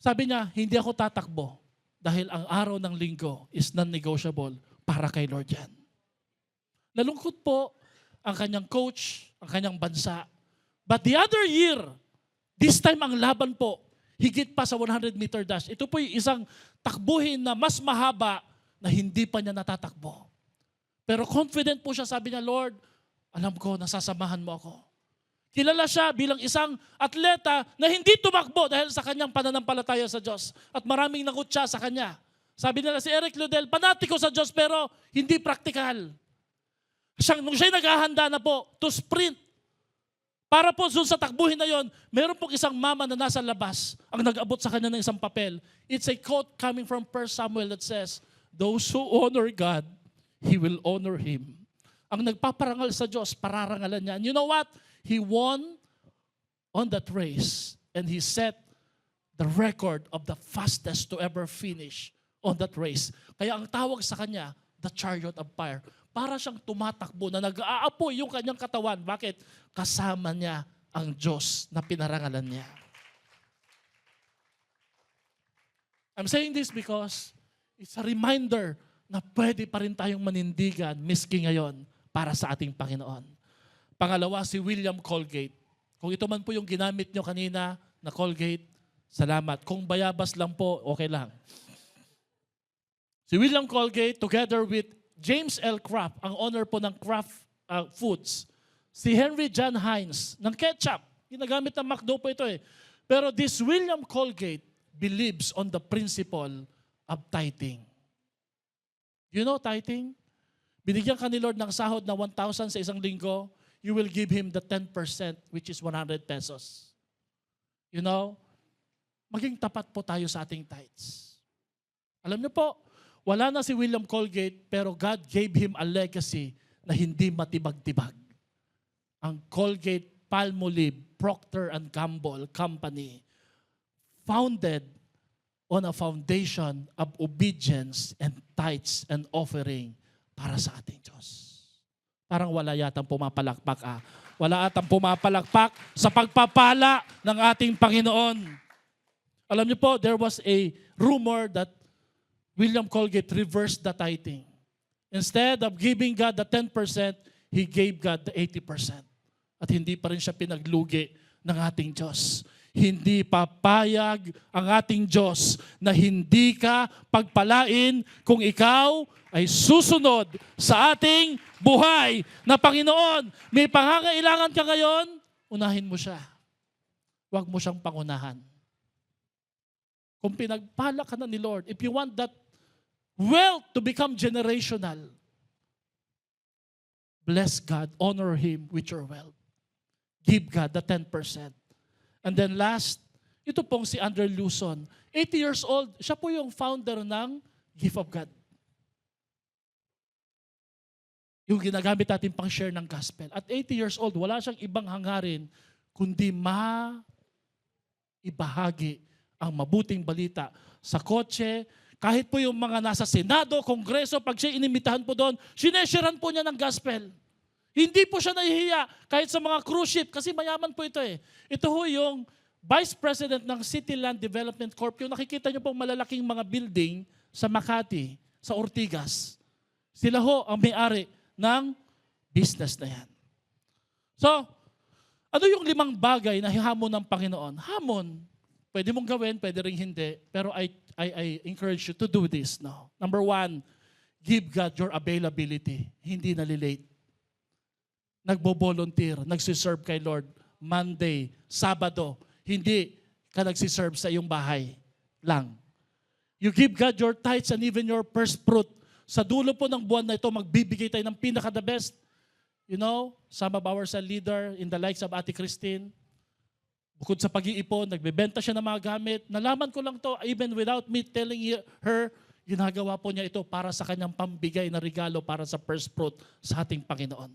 Sabi niya, hindi ako tatakbo dahil ang araw ng linggo is non-negotiable para kay Lord yan. Nalungkot po ang kanyang coach, ang kanyang bansa. But the other year, this time ang laban po, higit pa sa 100-meter dash. Ito po yung isang takbuhin na mas mahaba na hindi pa niya natatakbo. Pero confident po siya, sabi niya, Lord, alam ko, nasasamahan mo ako. Kilala siya bilang isang atleta na hindi tumakbo dahil sa kanyang pananampalataya sa Diyos. At maraming nangutya sa kanya. Sabi nila si Eric Liddell, panatiko sa Diyos pero hindi praktikal. Nung siya'y naghahanda na po to sprint, para po sa takbuhin na yon, meron pong isang mama na nasa labas ang nag-abot sa kanya ng isang papel. It's a quote coming from 1 Samuel that says, those who honor God, He will honor Him. Ang nagpaparangal sa Diyos, pararangalan niya. And you know what? He won on that race and he set the record of the fastest to ever finish on that race. Kaya ang tawag sa kanya, the chariot of fire. Para siyang tumatakbo na nag-aapoy yung kanyang katawan. Bakit? Kasama niya ang Diyos na pinarangalan niya. I'm saying this because it's a reminder na pwede pa rin tayong manindigan miski ngayon para sa ating Panginoon. Pangalawa, si William Colgate. Kung ito man po yung ginamit nyo kanina na Colgate, salamat. Kung bayabas lang po, okay lang. Si William Colgate, together with James L. Kraft, ang owner po ng Kraft Foods. Si Henry John Heinz, ng ketchup. Ginagamit ng McDo po ito eh. Pero this William Colgate believes on the principle of tithing. You know tithing? Binigyan ka ni Lord ng sahod na 1,000 sa isang linggo, you will give Him the 10%, which is 100 pesos. You know, maging tapat po tayo sa ating tithes. Alam niyo po, wala na si William Colgate, pero God gave him a legacy na hindi matibag-tibag. Ang Colgate Palmolive Procter & Gamble Company, founded on a foundation of obedience and tithes and offering para sa ating Diyos. Parang wala yatang pumapalakpak. Wala atang pumapalakpak sa pagpapala ng ating Panginoon. Alam niyo po, there was a rumor that William Colgate reversed the tithing. Instead of giving God the 10%, he gave God the 80%. At hindi pa rin siya pinaglugi ng ating Diyos. Hindi papayag ang ating Diyos na hindi ka pagpalain kung ikaw ay susunod sa ating buhay na Panginoon. May pangangailangan ka ngayon, unahin mo siya. Huwag mo siyang pangunahan. Kung pinagpala ka na ni Lord, if you want that wealth to become generational, bless God, honor Him with your wealth. Give God the 10%. And then last, ito pong si Andrew Lawson. 80 years old, siya po yung founder ng Gift of God. Yung ginagamit natin pang share ng gospel. At 80 years old, wala siyang ibang hangarin kundi ibahagi ang mabuting balita sa kotse. Kahit po yung mga nasa Senado, Kongreso, pag siya inimitahan po doon, sinesharean po niya ng gospel. Hindi po siya nahihiya kahit sa mga cruise ship kasi mayaman po ito eh. Ito ho yung Vice President ng City Land Development Corp. Yung nakikita niyo pong malalaking mga building sa Makati, sa Ortigas. Sila ho ang may-ari ng business na yan. So, ano yung 5 bagay na hamon ng Panginoon? Hamon, pwede mong gawin, pwede rin hindi, pero I encourage you to do this now. Number 1, give God your availability. Hindi nalilate. Nagbo-volunteer, nagsiserve kay Lord, Monday, Sabado, hindi ka nagsiserve sa iyong bahay lang. You give God your tithes and even your first fruit. Sa dulo po ng buwan na ito, magbibigay tayo ng pinaka-the best. You know, some of our cell leader in the likes of Ate Christine, bukod sa pag-iipon, nagbebenta siya ng mga gamit. Nalaman ko lang to, even without me telling her, ginagawa po niya ito para sa kanyang pambigay na regalo para sa first fruit sa ating Panginoon.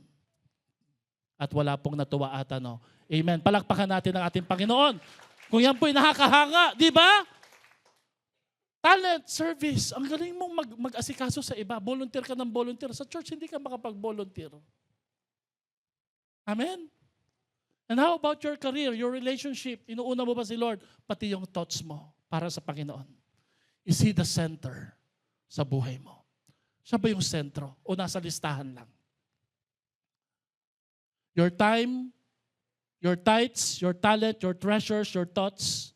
At wala pong natuwa ata, no? Amen. Palakpakan natin ang ating Panginoon. Kung yan po'y nakakahanga, di ba? Talent, service. Ang galing mong mag-asikaso sa iba. Volunteer ka ng volunteer. Sa church, hindi ka makapag-volunteer. Amen? And how about your career, your relationship? Inuuna mo ba si Lord? Pati yung thoughts mo para sa Panginoon. Is He the center sa buhay mo? Siya ba yung sentro? O nasa listahan lang? Your time, your tithes, your talent, your treasures, your thoughts,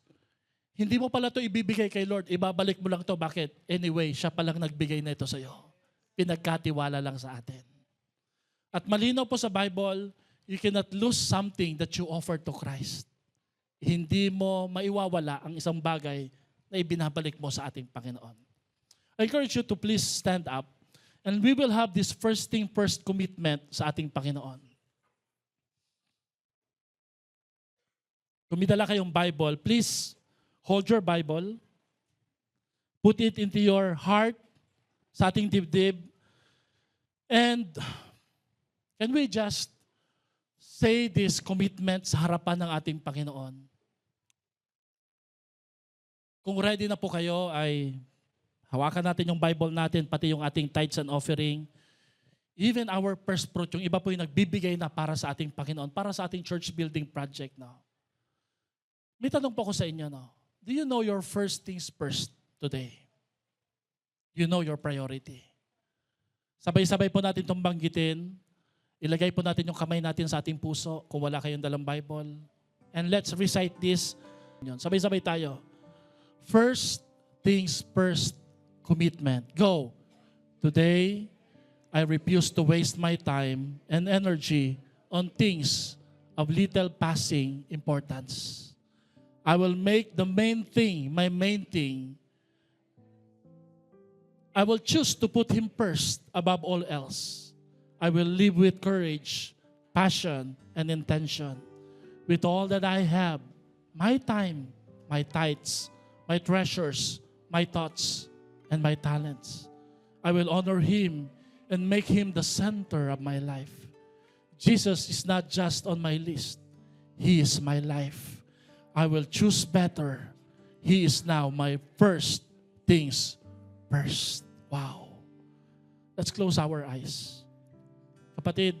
hindi mo pala ito ibibigay kay Lord. Ibabalik mo lang ito. Bakit? Anyway, siya palang nagbigay na ito sa iyo. Pinagkatiwala lang sa atin. At malinaw po sa Bible, you cannot lose something that you offer to Christ. Hindi mo maiwawala ang isang bagay na ibinabalik mo sa ating Panginoon. I encourage you to please stand up and we will have this first thing first commitment sa ating Panginoon. Kung may dala kayong Bible, please hold your Bible, put it into your heart, sa ating dibdib, and can we just say this commitment sa harapan ng ating Panginoon? Kung ready na po kayo, ay hawakan natin yung Bible natin, pati yung ating tithes and offering, even our first fruit, yung iba po yung nagbibigay na para sa ating Panginoon, para sa ating church building project. No? May tanong po ko sa inyo, no? Do you know your first things first today? You know your priority. Sabay-sabay po natin itong banggitin. Ilagay po natin yung kamay natin sa ating puso kung wala kayong dalang Bible. And let's recite this. Sabay-sabay tayo. First things first, commitment. Go. Today, I refuse to waste my time and energy on things of little passing importance. I will make the main thing, my main thing. I will choose to put Him first above all else. I will live with courage, passion, and intention. With all that I have, my time, my tithes, my treasures, my thoughts, and my talents. I will honor Him and make Him the center of my life. Jesus is not just on my list. He is my life. I will choose better. He is now my first things first. Wow. Let's close our eyes. Kapatid,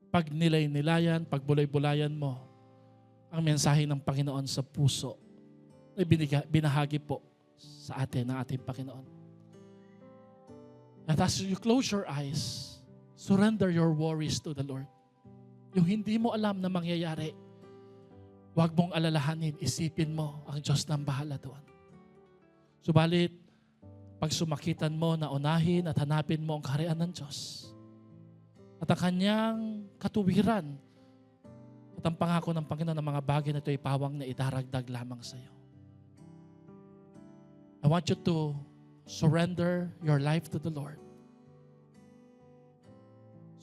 pag nilay-nilayan, pag bulay-bulayan mo ang mensahe ng Panginoon sa puso, ay binahagi po sa atin ng ating Panginoon. At as you close your eyes, surrender your worries to the Lord. Yung hindi mo alam na mangyayari, huwag mong alalahanin, isipin mo ang Diyos nang bahala doon. Subalit, pag sumakitan mo na unahin at hanapin mo ang kaharian ng Diyos at ang kanyang katuwiran at ang pangako ng Panginoon ng mga bagay na ito ay pawang na idaragdag lamang sa iyo. I want you to surrender your life to the Lord.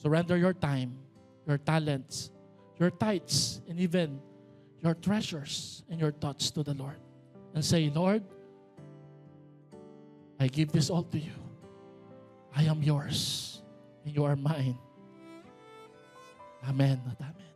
Surrender your time, your talents, your tithes, and even your treasures and your thoughts to the Lord. And say, Lord, I give this all to you. I am yours, and you are mine. Amen at amen.